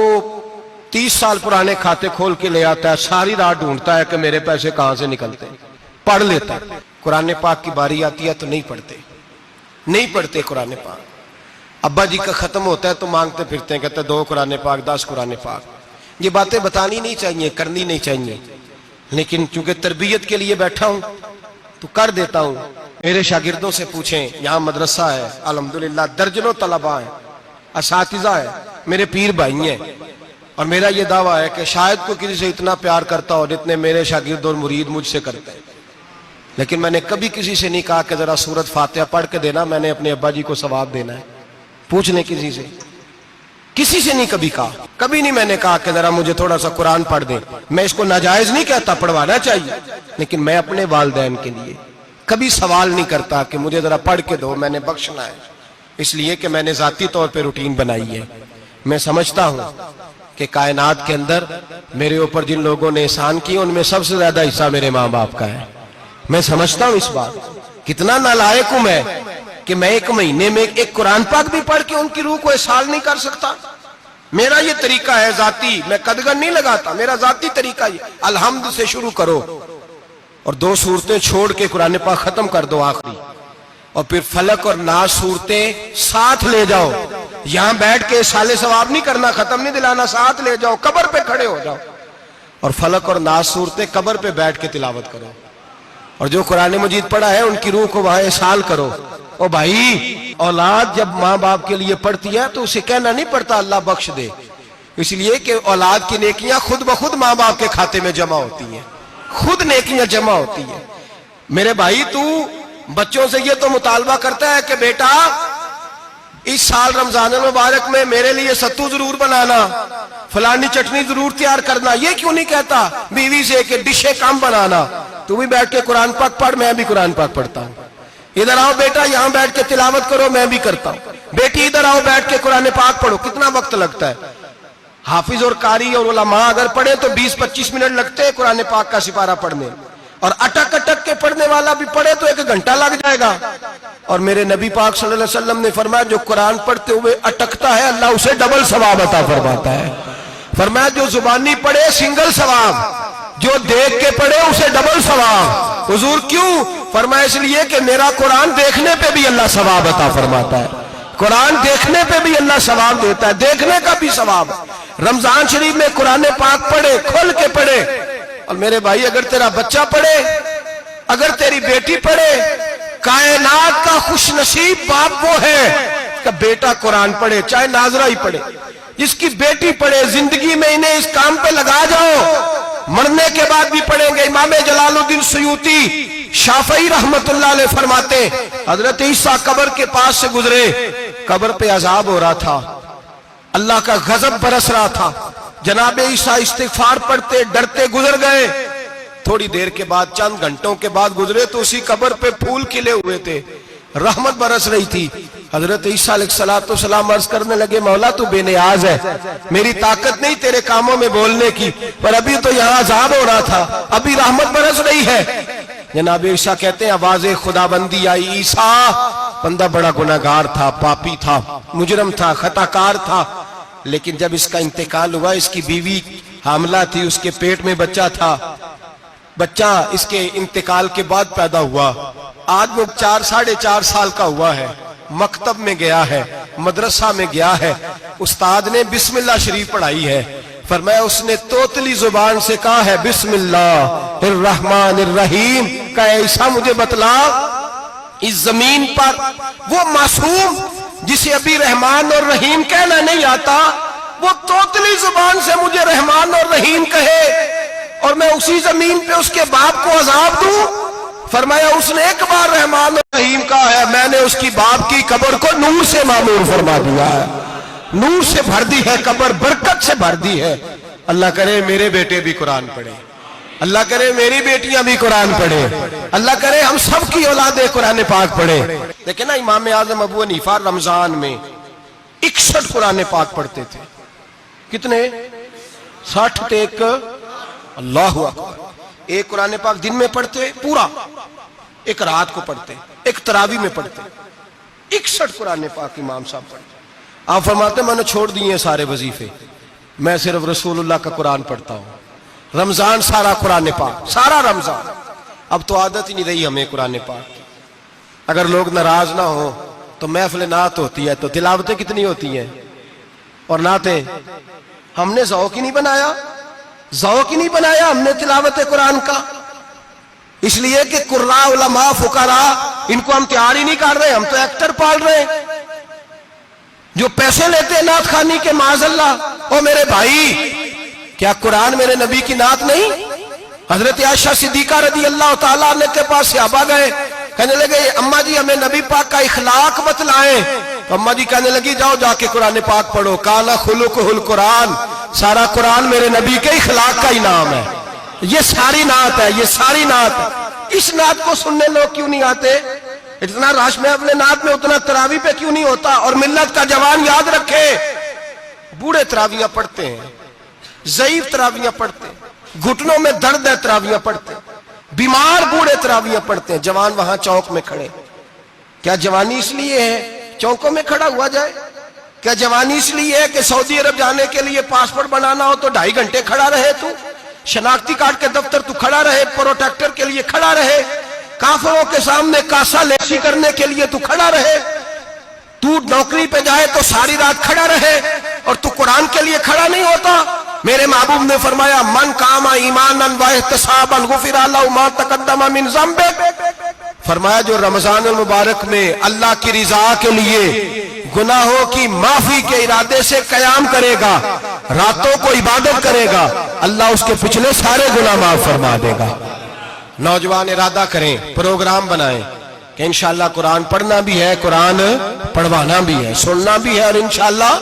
30 سال پرانے کھاتے کھول کے لے آتا ہے، ساری رات ڈھونڈتا ہے کہ میرے پیسے کہاں سے نکلتے ہیں، پڑھ لیتا ہے۔ قرآن پاک کی باری آتی ہے تو نہیں پڑھتے قرآن پاک۔ ابا جی کا ختم ہوتا ہے تو مانگتے پھرتے ہیں، کہتے ہیں 2 قرآن پاک 10 قرآن پاک۔ یہ باتیں بتانی نہیں چاہیے، کرنی نہیں چاہیے، لیکن چونکہ تربیت کے لیے بیٹھا ہوں تو کر دیتا ہوں۔ میرے شاگردوں سے پوچھیں، یہاں مدرسہ ہے الحمدللہ، درجنوں طلباء ہیں، اساتذہ ہیں، میرے پیر بھائی ہیں، اور میرا یہ دعویٰ ہے کہ شاید کوئی کسی سے اتنا پیار کرتا ہو جتنے میرے شاگرد اور مرید مجھ سے کرتے ہیں، لیکن میں نے کبھی کسی سے نہیں کہا کہ ذرا سورت فاتحہ پڑھ کے دینا، میں نے اپنے ابا جی کو ثواب دینا ہے۔ پوچھ لیں کسی سے نہیں کبھی کہا، کبھی نہیں میں نے کہا کہ ذرا مجھے تھوڑا سا قرآن پڑھ دیں۔ میں اس کو ناجائز نہیں کہتا، پڑھوانا چاہیے، لیکن میں اپنے والدین کے لیے کبھی سوال نہیں کرتا کہ مجھے ذرا پڑھ کے دو، میں نے بخشنا ہے، اس لیے کہ میں نے ذاتی طور پہ روٹین بنائی ہے۔ میں سمجھتا ہوں کہ کائنات کے اندر میرے اوپر جن لوگوں نے احسان کیے ان میں سب سے زیادہ حصہ میرے ماں باپ کا ہے۔ میں سمجھتا ہوں اس بات، کتنا نالائق ہوں میں کہ میں 1 مہینے میں ایک قرآن پاک بھی پڑھ کے ان کی روح کو احسال نہیں کر سکتا۔ میرا یہ طریقہ ہے ذاتی، میں قدغن نہیں لگاتا، میرا ذاتی طریقہ یہ، الحمد سے شروع کرو اور 2 سورتیں چھوڑ کے قرآن پاک ختم کر دو آخری، اور پھر فلق اور ناس صورتیں ساتھ لے جاؤ۔ یہاں بیٹھ کے سالے ثواب نہیں کرنا، ختم نہیں دلانا، ساتھ لے جاؤ، قبر پہ کھڑے ہو جاؤ اور فلق اور ناس صورتیں قبر پہ بیٹھ کے تلاوت کرو، اور جو قرآن مجید پڑھا ہے ان کی روح کو وہاں احسال کرو۔ او بھائی، اولاد جب ماں باپ کے لیے پڑھتی ہے تو اسے کہنا نہیں پڑتا اللہ بخش دے، اس لیے کہ اولاد کی نیکیاں خود بخود ماں باپ کے کھاتے میں جمع ہوتی ہیں، خود نیکیاں جمع ہوتی ہیں۔ میرے بھائی تو بچوں سے یہ تو مطالبہ کرتا ہے کہ بیٹا اس سال رمضان المبارک میں میرے لیے ستو ضرور بنانا، فلانی چٹنی ضرور تیار کرنا، یہ کیوں نہیں کہتا بیوی سے کہ ڈشیں کم بنانا، تو بھی بیٹھ کے قرآن پاک پڑھ، میں بھی قرآن پاک پڑھتا ہوں۔ ادھر آؤ بیٹا یہاں بیٹھ کے تلاوت کرو، میں بھی کرتا ہوں۔ بیٹی ادھر آؤ بیٹھ کے قرآن پاک پڑھو۔ کتنا وقت لگتا ہے؟ حافظ اور قاری اور علماء اگر پڑھے تو 20-25 منٹ لگتے ہیں قرآن پاک کا سپارہ پڑھنے، اور اٹک اٹک کے پڑھنے والا بھی پڑھے تو 1 گھنٹہ لگ جائے گا۔ اور میرے نبی پاک صلی اللہ علیہ وسلم نے فرمایا جو قرآن پڑھتے ہوئے اٹکتا ہے اللہ اسے ڈبل ثواب عطا فرماتا ہے۔ فرمایا جو زبانی پڑھے سنگل ثواب، جو دیکھ کے پڑھے اسے ڈبل ثواب۔ حضور کیوں؟ فرمایا اس لیے کہ میرا قرآن دیکھنے پہ بھی اللہ ثواب عطا فرماتا ہے، قرآن دیکھنے پہ بھی اللہ ثواب دیتا ہے، دیکھنے کا بھی ثواب۔ رمضان شریف میں قرآن پاک پڑھے، کھول کے پڑھے۔ اور میرے بھائی اگر تیرا بچہ پڑھے، اگر تیری بیٹی پڑھے، کائنات کا خوش نصیب باپ وہ ہے کہ بیٹا قرآن پڑھے، چاہے ناظرہ ہی پڑھے، جس کی بیٹی پڑھے۔ زندگی میں انہیں اس کام پہ لگا جاؤ، مرنے کے بعد بھی پڑھیں گے۔ امام جلال الدین سیوطی شافعی رحمت اللہ علیہ فرماتے حضرت عیسیٰ قبر کے پاس سے گزرے، قبر پہ عذاب ہو رہا تھا، اللہ کا غضب برس رہا تھا، جناب عیسیٰ استغفار پڑھتے ڈرتے گزر گئے۔ تھوڑی دیر کے بعد، چند گھنٹوں کے بعد گزرے تو اسی قبر پہ پھول کھلے ہوئے تھے، رحمت برس رہی تھی۔ حضرت عیسیٰ علیہ السلام عرض کرنے لگے مولا تو بے نیاز ہے، میری طاقت نہیں تیرے کاموں میں بولنے کی، پر ابھی تو یہاں عذاب ہو رہا تھا، ابھی رحمت برس رہی ہے۔ جناب عیسیٰ کہتے ہیں آواز خدا بندی آئی، عیسیٰ بندہ بڑا گناہگار تھا، پاپی تھا، مجرم تھا، خطا کار تھا، لیکن جب اس کا انتقال ہوا، اس کی بیوی حاملہ تھی، اس کے پیٹ میں بچہ تھا، بچہ اس کے انتقال کے بعد پیدا ہوا، آج وہ 4-4.5 سال کا ہوا ہے، مکتب میں گیا ہے، مدرسہ میں گیا ہے، استاد نے بسم اللہ شریف پڑھائی ہے، فرمایا اس نے توتلی زبان سے کہا ہے بسم اللہ الرحمن الرحیم، کہ عیسیٰ مجھے بتلا اس زمین پر وہ معصوم جسے ابھی رحمان اور رحیم کہنا نہیں آتا، وہ توتلی زبان سے مجھے رحمان اور رحیم کہے، اور میں اسی زمین پہ اس کے باپ کو عذاب دوں۔ فرمایا اس نے ایک بار رحمان الرحیم کہا ہے، میں نے اس کی باپ کی قبر کو نور سے معمور فرما دیا ہے، نور سے بھر دی ہے قبر، برکت سے بھر دی ہے۔ اللہ کرے میرے بیٹے بھی قرآن پڑھے، اللہ کرے میری بیٹیاں بھی قرآن پڑھے، اللہ کرے ہم سب کی اولادیں قرآن پاک پڑھے۔ دیکھیں نا امام اعظم ابو حنیفہ رمضان میں 61 قرآن پاک پڑھتے تھے۔ کتنے؟ 60 تے ایک، اللہ اکبر۔ ایک قرآن پاک دن میں پڑھتے پورا، ایک رات کو پڑھتے، ایک تراویح میں پڑھتے، 61 قرآن پاک امام صاحب پڑھتے۔ آپ فرماتے میں نے چھوڑ دیے سارے وظیفے، میں صرف رسول اللہ کا قرآن پڑھتا ہوں۔ رمضان سارا قرآن پاک، سارا رمضان۔ اب تو عادت ہی نہیں رہی ہمیں قرآن پاک کی۔ اگر لوگ ناراض نہ ہوں تو محفل نعت ہوتی ہے تو تلاوتیں کتنی ہوتی ہیں، اور نعتیں ہم نے ذوق ہی نہیں بنایا، ذوق ہی نہیں بنایا ہم نے تلاوت قرآن کا، اس لیے کہ قراء علماء فقراء ان کو ہم تیار ہی نہیں کر رہے، ہم تو ایکٹر پال رہے ہیں جو پیسے لیتے ہیں نعت خوانی کے، معاذ اللہ۔ او میرے بھائی، کیا قرآن میرے نبی کی نعت نہیں؟ حضرت عائشہ صدیقہ رضی اللہ تعالیٰ عنہ کے پاس صحابہ گئے، کہنے لگے اماں جی ہمیں نبی پاک کا اخلاق بتلائیں، تو اماں جی کہنے لگی جاؤ جا کے قرآن پاک پڑھو، کانا خلقہ القرآن، سارا قرآن میرے نبی کے اخلاق کا ہی نام ہے، یہ ساری نعت ہے، یہ ساری نعت ہے۔ اس نعت کو سننے لوگ کیوں نہیں آتے؟ اتنا راش میں اپنے نعت میں اتنا تراویح پہ کیوں نہیں ہوتا؟ اور ملت کا جوان یاد رکھے، بوڑھے تراویحاں پڑھتے ہیں، ضعیف تراویحاں پڑھتے ہیں، گھٹنوں میں درد ہے تراویحاں پڑھتے ہیں، بیمار بوڑھے تراویحاں پڑھتے ہیں، جوان وہاں چوک میں کھڑے۔ کیا جوانی اس لیے ہے چوکوں میں کھڑا ہوا جائے؟ کیا جوانی اس لیے ہے کہ سعودی عرب جانے کے لیے پاسپورٹ بنانا ہو تو 2.5 گھنٹے کھڑا رہے تو؟ شناختی کارڈ کے دفتر تو کھڑا رہے، پروٹیکٹر کے لیے کھڑا رہے، کافروں کے سامنے کاسا لیسی کرنے کے لیے تو کھڑا رہے، تو نوکری پہ جائے تو ساری رات کھڑا رہے، اور تو قرآن کے لیے کھڑا نہیں ہوتا؟ میرے محبوب نے فرمایا من قام ایمانا واحتسابا غفر له ما تقدم من ذنبه، فرمایا جو رمضان المبارک میں اللہ کی رضا کے لیے گناہوں کی معافی کے ارادے سے قیام کرے گا، راتوں کو عبادت کرے گا، اللہ اس کے پچھلے سارے گناہ معاف فرما دے گا۔ نوجوان ارادہ کریں، پروگرام بنائیں کہ انشاءاللہ قرآن پڑھنا بھی ہے، قرآن پڑھوانا بھی ہے، سننا بھی ہے، اور انشاءاللہ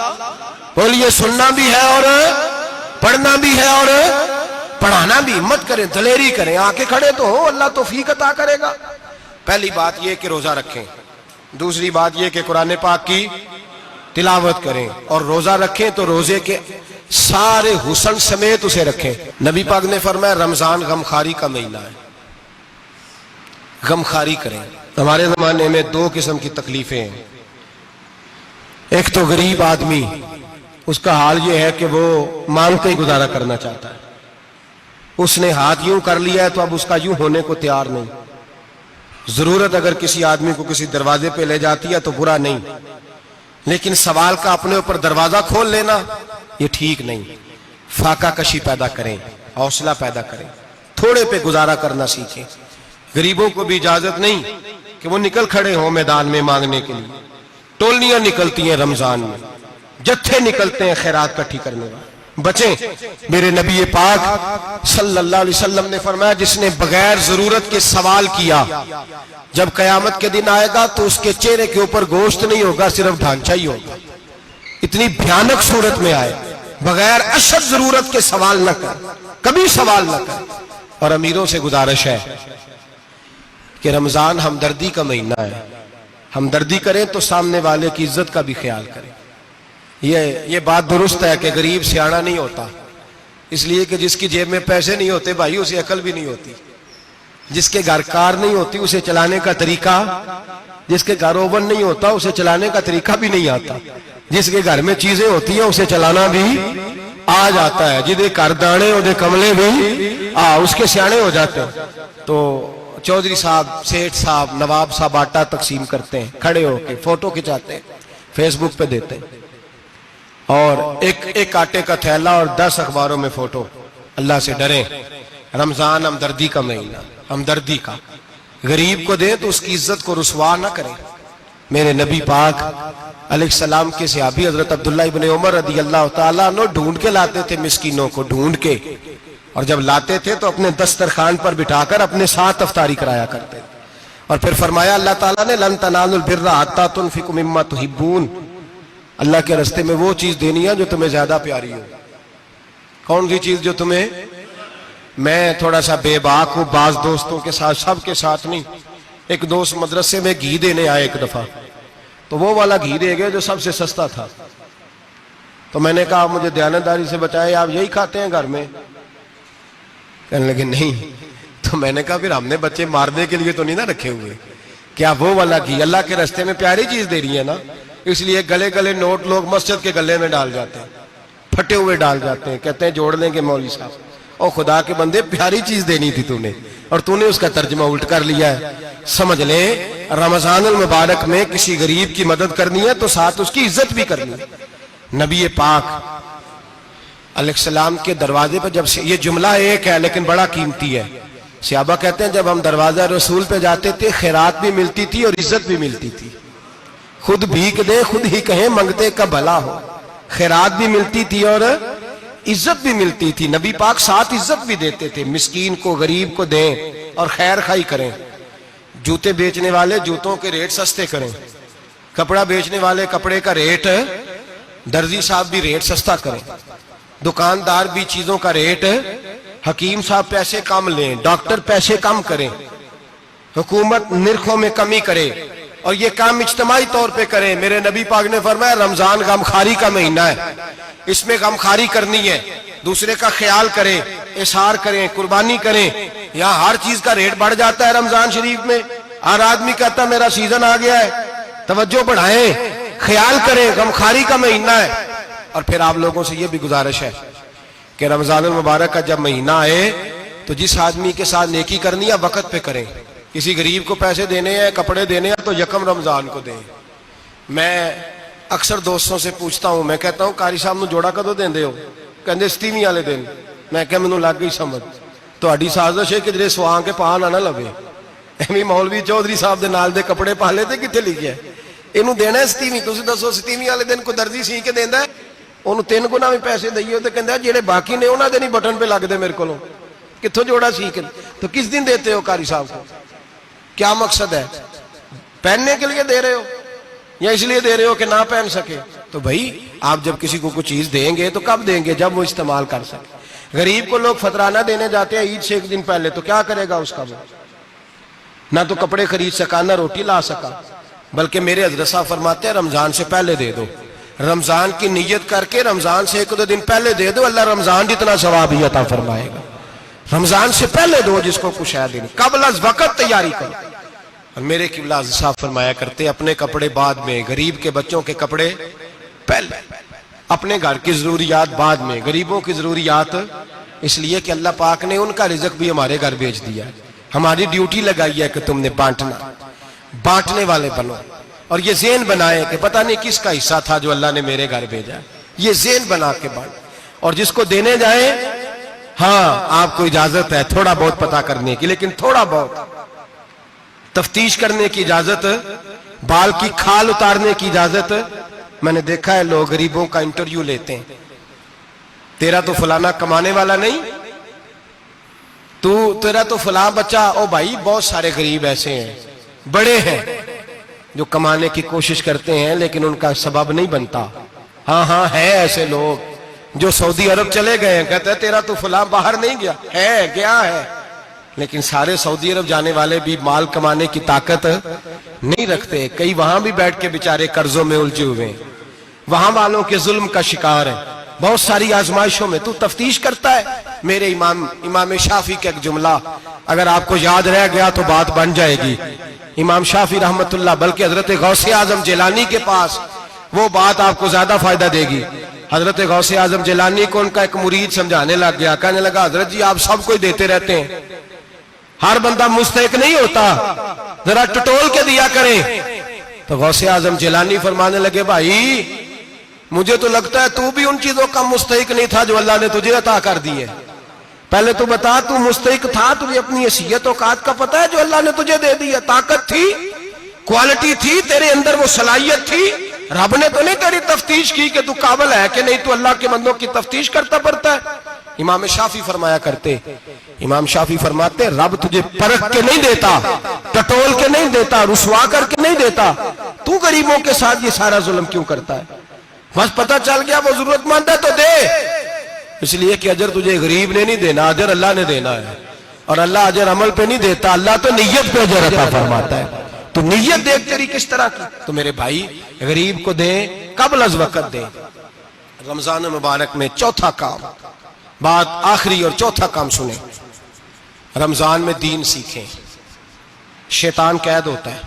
بولیے سننا بھی ہے اور پڑھنا بھی ہے اور پڑھانا بھی۔ ہمت کریں، دلیری کریں، آ کے کھڑے تو ہو، اللہ توفیق عطا کرے گا۔ پہلی بات یہ کہ روزہ رکھیں، دوسری بات یہ کہ قرآن پاک کی تلاوت کریں، اور روزہ رکھیں تو روزے کے سارے حسن سمیت اسے رکھیں۔ نبی پاک نے فرمایا رمضان غمخواری کا مہینہ ہے، غمخواری کریں۔ ہمارے زمانے میں 2 قسم کی تکلیفیں ہیں، ایک تو غریب آدمی، اس کا حال یہ ہے کہ وہ مانگتے ہی گزارا کرنا چاہتا ہے، اس نے ہاتھ یوں کر لیا ہے تو اب اس کا یوں ہونے کو تیار نہیں۔ ضرورت اگر کسی آدمی کو کسی دروازے پہ لے جاتی ہے تو برا نہیں، لیکن سوال کا اپنے اوپر دروازہ کھول لینا یہ ٹھیک نہیں۔ فاقہ کشی پیدا کریں، حوصلہ پیدا کریں، تھوڑے پہ گزارا کرنا سیکھیں۔ غریبوں کو بھی اجازت نہیں کہ وہ نکل کھڑے ہوں میدان میں مانگنے کے لیے، ٹولیاں نکلتی ہیں رمضان میں، جتھے نکلتے ہیں خیرات کٹھی کرنے والے۔ بچیں، میرے نبی پاک صلی اللہ علیہ وسلم نے فرمایا جس نے بغیر ضرورت کے سوال کیا، جب قیامت کے دن آئے گا تو اس کے چہرے کے اوپر گوشت نہیں ہوگا، صرف ڈھانچہ ہی ہوگا۔ اتنی بھیانک صورت میں آئے، بغیر اشد ضرورت کے سوال نہ کر، کبھی سوال نہ کر۔ اور امیروں سے گزارش ہے کہ رمضان ہمدردی کا مہینہ ہے، ہمدردی کریں تو سامنے والے کی عزت کا بھی خیال کریں۔ یہ بات درست ہے کہ غریب سیاڑا نہیں ہوتا، اس لیے کہ جس کی جیب میں پیسے نہیں ہوتے بھائی اسے عقل بھی نہیں ہوتی، جس کے گھر کار نہیں ہوتی اسے چلانے کا طریقہ، جس کے گھر اوون نہیں ہوتا اسے چلانے کا طریقہ بھی نہیں آتا، جس کے گھر میں چیزیں ہوتی ہیں اسے چلانا بھی آ جاتا ہے، جدے کر دانے اودے کملے بھی اس کے سیانے ہو جاتے ہیں۔ تو چودھری صاحب، سیٹھ صاحب، نواب صاحب آٹا تقسیم کرتے ہیں، کھڑے ہو کے فوٹو کھچاتے ہیں، فیس بک پہ دیتے ہیں، اور ایک آٹے کا تھیلا اور 10 اخباروں میں فوٹو۔ اللہ سے ڈریں، رمضان ہمدردی کا مہینہ، ہمدردی کا۔ غریب کو دیں تو اس کی عزت کو رسوا نہ کریں۔ میرے نبی پاک علیہ السلام کے صحابی حضرت عبداللہ ابن عمر رضی اللہ تعالیٰ عنہ ڈھونڈ کے لاتے تھے مسکینوں کو، ڈھونڈ کے اور جب لاتے تھے تو اپنے دسترخوان پر بٹھا کر اپنے ساتھ افطاری کرایا کرتے تھے. اور پھر فرمایا اللہ تعالیٰ نے لن تنالوا البر حتی تنفقوا مما تحبون، اللہ کے راستے میں وہ چیز دینی ہے جو تمہیں زیادہ پیاری ہو. کون سی چیز جو تمہیں؟ میں تھوڑا سا بے باک ہوں، بعض دوستوں کے ساتھ، سب کے ساتھ نہیں. ایک دوست مدرسے میں گھی دینے آئے ایک دفعہ، تو وہ والا گھی دے گئے جو سب سے سستا تھا. تو میں نے کہا مجھے دیانتداری سے بچائے، آپ یہی کھاتے ہیں گھر میں؟ کہنے لگے نہیں. تو میں نے کہا پھر ہم نے بچے مارنے کے لیے تو نہیں نہ رکھے ہوئے، کیا وہ والا گھی اللہ کے راستے میں پیاری چیز دے رہی ہے نا، اس لیے گلے گلے نوٹ لوگ مسجد کے گلے میں ڈال جاتے ہیں، پھٹے ہوئے ڈال جاتے ہیں، کہتے ہیں جوڑ لیں گے مولوی صاحب. اور خدا کے بندے پیاری چیز دینی تھی تو نے، اور تو نے اس کا ترجمہ الٹ کر لیا ہے. سمجھ لیں رمضان المبارک میں کسی غریب کی مدد کرنی ہے تو ساتھ اس کی عزت بھی کرنی ہے. نبی پاک علیہ السلام کے دروازے پہ جب سے، یہ جملہ ایک ہے لیکن بڑا قیمتی ہے، صحابہ کہتے ہیں جب ہم دروازہ رسول پہ جاتے تھے خیرات بھی ملتی تھی اور عزت بھی ملتی تھی. خود بھیک دیں خود ہی کہیں منگتے کا بھلا ہو، خیرات بھی ملتی تھی اور عزت بھی ملتی تھی. نبی پاک ساتھ عزت بھی دیتے تھے، مسکین کو غریب کو دیں اور خیر خائی کریں. جوتے بیچنے والے جوتوں کے ریٹ سستے کریں، کپڑا بیچنے والے کپڑے کا ریٹ، درزی صاحب بھی ریٹ سستا کریں، دکاندار بھی چیزوں کا ریٹ، حکیم صاحب پیسے کم لیں، ڈاکٹر پیسے کم کریں، حکومت نرخوں میں کمی کرے، اور یہ کام اجتماعی طور پہ کریں. میرے نبی پاک نے فرمایا رمضان غمخواری کا مہینہ ہے، اس میں غمخواری کرنی ہے، دوسرے کا خیال کریں، اظہار کریں، قربانی کریں. یہاں ہر چیز کا ریٹ بڑھ جاتا ہے رمضان شریف میں. ہر آدمی کہتا ہے میرا سیزن آ گیا ہے، توجہ بڑھائیں، خیال کریں، غمخواری کا مہینہ ہے. اور پھر آپ لوگوں سے یہ بھی گزارش ہے کہ رمضان المبارک کا جب مہینہ آئے تو جس آدمی کے ساتھ نیکی کرنی ہے وقت پہ کریں. کسی غریب کو پیسے دینے ہیں، کپڑے دینے ہیں تو یکم رمضان کو دیں. میں اکثر دوستوں سے پوچھتا ہوں، میں کہتا ہوں قاری صاحب نو جوڑا کدو دیندے ہو؟ کہندے 27ویں والے دن. میں کہ مینوں لگ گئی سمجھ، تہاڈی سازش ہے کہ جڑے سواں کے پا نہ لوے. ایویں مولوی چودھری صاحب دے نال دے کپڑے پا لے تے کتے لکھیا ہے اینوں دینا ہے 27ویں. تسی دسو 27ویں والے دن کو درزی سی کے دیندا ہے، انہوں 3 گنا بھی پیسے دئیے تو کہندا ہے جڑے باقی نے انہاں دے نہیں بٹن پہ لگ دے میرے کولوں، کتھوں جوڑا سی کے. تو کس دن دیتے ہو قاری صاحب کو؟ کیا مقصد ہے؟ پہننے کے لیے دے رہے ہو یا اس لیے دے رہے ہو کہ نہ پہن سکے؟ تو بھائی آپ جب کسی کو کچھ چیز دیں گے تو کب دیں گے؟ جب وہ استعمال کر سکے. غریب کو لوگ فطرانہ دینے جاتے ہیں عید سے ایک دن پہلے، تو کیا کرے گا اس کا؟ وہ نہ تو کپڑے خرید سکا نہ روٹی لا سکا. بلکہ میرے حضرت صاحب فرماتے ہیں رمضان سے پہلے دے دو، رمضان کی نیت کر کے رمضان سے 1-2 دن پہلے دے دو، اللہ رمضان جتنا ثواب ہی عطا فرمائے گا. رمضان سے پہلے دو جس کو کچھ ہے دینی، قبل از وقت تیاری کرو. اور میرے قبلہ حضرت صاحب فرمایا کرتے اپنے کپڑے بعد میں، غریب کے بچوں کے کپڑے پہلے، اپنے گھر کی ضروریات بعد میں، غریبوں کی ضروریات. اس لیے کہ اللہ پاک نے ان کا رزق بھی ہمارے گھر بھیج دیا. ہماری ڈیوٹی لگائی ہے کہ تم نے بانٹنا، بانٹنے والے بنو. اور یہ ذہن بنائے کہ پتہ نہیں کس کا حصہ تھا جو اللہ نے میرے گھر بھیجا. یہ ذہن بنا کے بانٹ. اور جس کو دینے جائیں، ہاں آپ کو اجازت ہے تھوڑا بہت پتہ کرنے کی، لیکن تھوڑا بہت تفتیش کرنے کی اجازت، بال کی کھال اتارنے کی اجازت. میں نے دیکھا ہے لوگ غریبوں کا انٹرویو لیتے ہیں، تیرا تو فلانا کمانے والا نہیں، تیرا تو فلاں بچہ. او بھائی بہت سارے غریب ایسے ہیں، بڑے ہیں جو کمانے کی کوشش کرتے ہیں لیکن ان کا سبب نہیں بنتا. ہاں ہے ایسے لوگ جو سعودی عرب چلے گئے ہیں، کہتے ہیں تیرا تو فلاں باہر نہیں گیا ہے، گیا ہے، لیکن سارے سعودی عرب جانے والے بھی مال کمانے کی طاقت نہیں رکھتے. کئی وہاں بھی بیٹھ کے بیچارے قرضوں میں الجھے ہوئے ہیں، وہاں والوں کے ظلم کا شکار ہیں، بہت ساری آزمائشوں میں. تو تفتیش کرتا ہے. میرے امام شافعی کا ایک جملہ اگر آپ کو یاد رہ گیا تو بات بن جائے گی. امام شافعی رحمت اللہ، بلکہ حضرت غوث اعظم جیلانی کے پاس وہ بات آپ کو زیادہ فائدہ دے گی. حضرت غوث اعظم جیلانی کو ان کا ایک مرید سمجھانے لگ گیا، کہنے لگا حضرت جی آپ سب کو دیتے رہتے ہیں، ہر بندہ مستحق نہیں ہوتا، ذرا ٹٹول کے دیا کریں. تو غوث اعظم جیلانی فرمانے لگے بھائی مجھے تو لگتا ہے تو بھی ان چیزوں کا مستحق نہیں تھا جو اللہ نے تجھے عطا کر دی ہے. پہلے تو بتا تو مستحق تھا، تجھے اپنی حیثیت اوقات کا پتہ ہے جو اللہ نے تجھے دے دی ہے؟ طاقت تھی، کوالٹی تھی، تیرے اندر وہ صلاحیت تھی. رب نے تو نہیں تیری تفتیش کی کہ تو قابل ہے کہ نہیں، تو اللہ کے بندوں کی تفتیش کرتا پڑتا ہے. امام شافعی فرمایا کرتے، امام شافعی فرماتے رب تجھے پرکھ کے نہیں دیتا، ٹٹول کے نہیں دیتا، رسوا کر کے نہیں دیتا، تو غریبوں کے ساتھ یہ سارا ظلم کیوں کرتا ہے؟ بس پتہ چل گیا وہ ضرورت مند ہے تو دے، اس لیے کہ اجر تجھے غریب نے نہیں دینا، اجر اللہ نے دینا ہے، اور اللہ اجر عمل پہ نہیں دیتا، اللہ تو نیت پہ اجر عطا فرماتا ہے۔ تو نیت دیکھ تیری کس طرح کی، تو میرے بھائی غریب کو دیں، قبل از وقت دیں۔ رمضان مبارک میں چوتھا کام، بات آخری اور چوتھا کام سنیں، رمضان میں دین سیکھیں۔ شیطان قید ہوتا ہے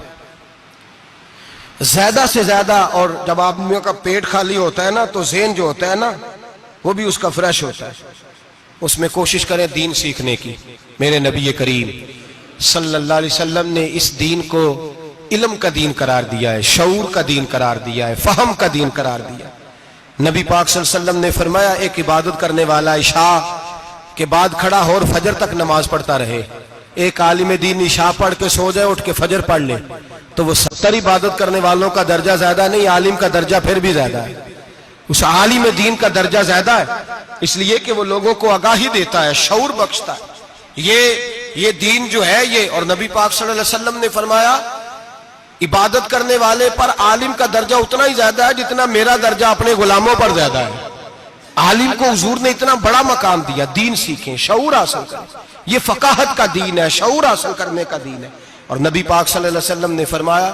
زیادہ سے زیادہ، اور جب آدمیوں کا پیٹ خالی ہوتا ہے نا تو ذہن جو ہوتا ہے نا وہ بھی اس کا فریش ہوتا ہے، اس میں کوشش کریں دین سیکھنے کی۔ میرے نبی کریم صلی اللہ علیہ وسلم نے اس دین کو علم کا دین قرار دیا ہے، شعور کا دین قرار دیا ہے، فہم کا دین قرار دیا ہے۔ نبی پاک صلی اللہ علیہ وسلم نے فرمایا ایک عبادت کرنے والا عشاء کے بعد کھڑا ہو اور فجر تک نماز پڑھتا رہے، ایک عالم دین عشاء پڑھ کے سو جائے، اٹھ کے فجر پڑھ لے، تو وہ 70 عبادت کرنے والوں کا درجہ زیادہ نہیں، عالم کا درجہ پھر بھی زیادہ ہے، اس عالم دین کا درجہ زیادہ ہے، اس لیے کہ وہ لوگوں کو آگاہی دیتا ہے، شعور بخشتا ہے۔ یہ دین جو ہے یہ، اور نبی پاک صلی اللہ علیہ وسلم نے فرمایا عبادت کرنے والے پر عالم کا درجہ اتنا ہی زیادہ ہے جتنا میرا درجہ اپنے غلاموں پر زیادہ ہے۔ عالم کو حضور نے اتنا بڑا مقام دیا۔ دین سیکھیں، شعور حاصل کریں، یہ فقاہت کا دین ہے، شعور حاصل کرنے کا دین ہے۔ اور نبی پاک صلی اللہ علیہ وسلم نے فرمایا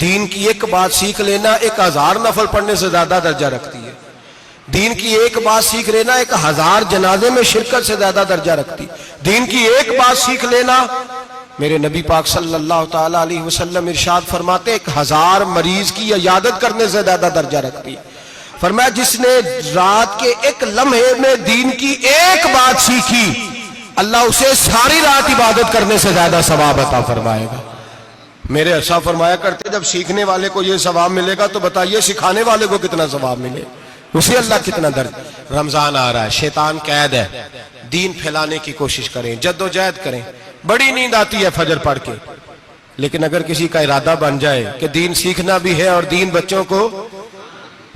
دین کی ایک بات سیکھ لینا 1000 نفل پڑھنے سے زیادہ درجہ رکھتی ہے، دین کی ایک بات سیکھ لینا 1000 جنازے میں شرکت سے زیادہ درجہ رکھتی، دین کی ایک بات سیکھ لینا، میرے نبی پاک صلی اللہ تعالی علیہ وسلم ارشاد فرماتے 1000 مریض کی عیادت کرنے سے زیادہ درجہ رکھتی۔ فرمایا جس نے رات کے ایک لمحے میں دین کی ایک بات سیکھی، اللہ اسے ساری رات عبادت کرنے سے زیادہ ثواب عطا فرمائے گا۔ میرے ایسا فرمایا کرتے جب سیکھنے والے کو یہ ثواب ملے گا تو بتائیے سکھانے والے کو کتنا ثواب ملے، اسے اللہ کتنا درد۔ رمضان آ رہا ہے، شیطان قید ہے، دین پھیلانے کی کوشش کریں، جد و جہد کریں۔ بڑی نیند آتی ہے فجر پڑھ کے، لیکن اگر کسی کا ارادہ بن جائے کہ دین سیکھنا بھی ہے اور دین بچوں کو،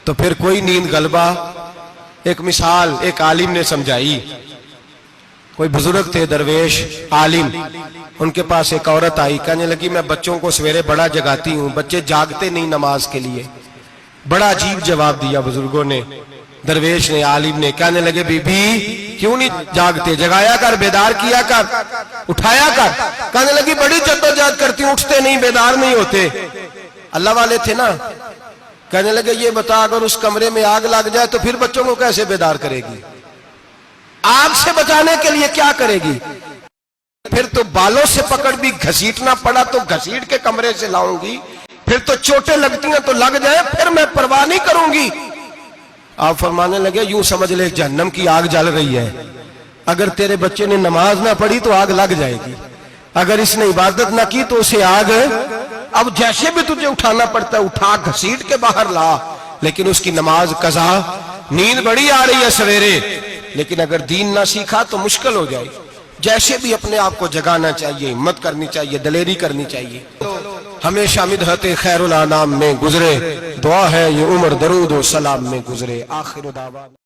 تو پھر کوئی نیند غلبہ۔ ایک مثال ایک عالم نے سمجھائی، کوئی بزرگ تھے درویش عالم، ان کے پاس ایک عورت آئی، کہنے لگی میں بچوں کو سویرے بڑا جگاتی ہوں، بچے جاگتے نہیں نماز کے لیے۔ بڑا عجیب جواب دیا بزرگوں نے، درویش نے، عالم نے، کہنے لگے بی بی کیوں نہیں جاگتے، جگایا کر، بیدار کیا کر، اٹھایا کر۔ کہنے لگی بڑی جدوجہد کرتی ہوں، اٹھتے نہیں، بیدار نہیں ہوتے۔ اللہ والے تھے نا۔ کہنے لگے یہ بتا اگر اس کمرے میں آگ لگ جائے تو پھر بچوں کو کیسے بیدار کرے گی؟ آگ سے بچانے کے لیے کیا کرے گی؟ پھر تو بالوں سے پکڑ بھی گھسیٹنا پڑا تو گھسیٹ کے کمرے سے لاؤں گی، پھر تو چوٹیں لگتی ہیں تو لگ جائیں، پھر میں پرواہ نہیں کروں گی۔ آپ فرمانے لگے یوں سمجھ لے جہنم کی آگ جل رہی ہے، اگر تیرے بچے نے نماز نہ پڑھی تو آگ لگ جائے گی، اگر اس نے عبادت نہ کی تو اسے آگ، اب جیسے بھی تجھے اٹھانا پڑتا ہے اٹھا گھسیٹ کے باہر لا، لیکن اس کی نماز قضا۔ نیند بڑی آ رہی ہے سویرے، لیکن اگر دین نہ سیکھا تو مشکل ہو جائے۔ جیسے بھی اپنے آپ کو جگانا چاہیے، ہمت کرنی چاہیے، دلیری کرنی چاہیے۔ ہمیشہ مدحت خیر الانام میں گزرے، دعا ہے یہ عمر درود و سلام میں گزرے۔ آخر دعوانا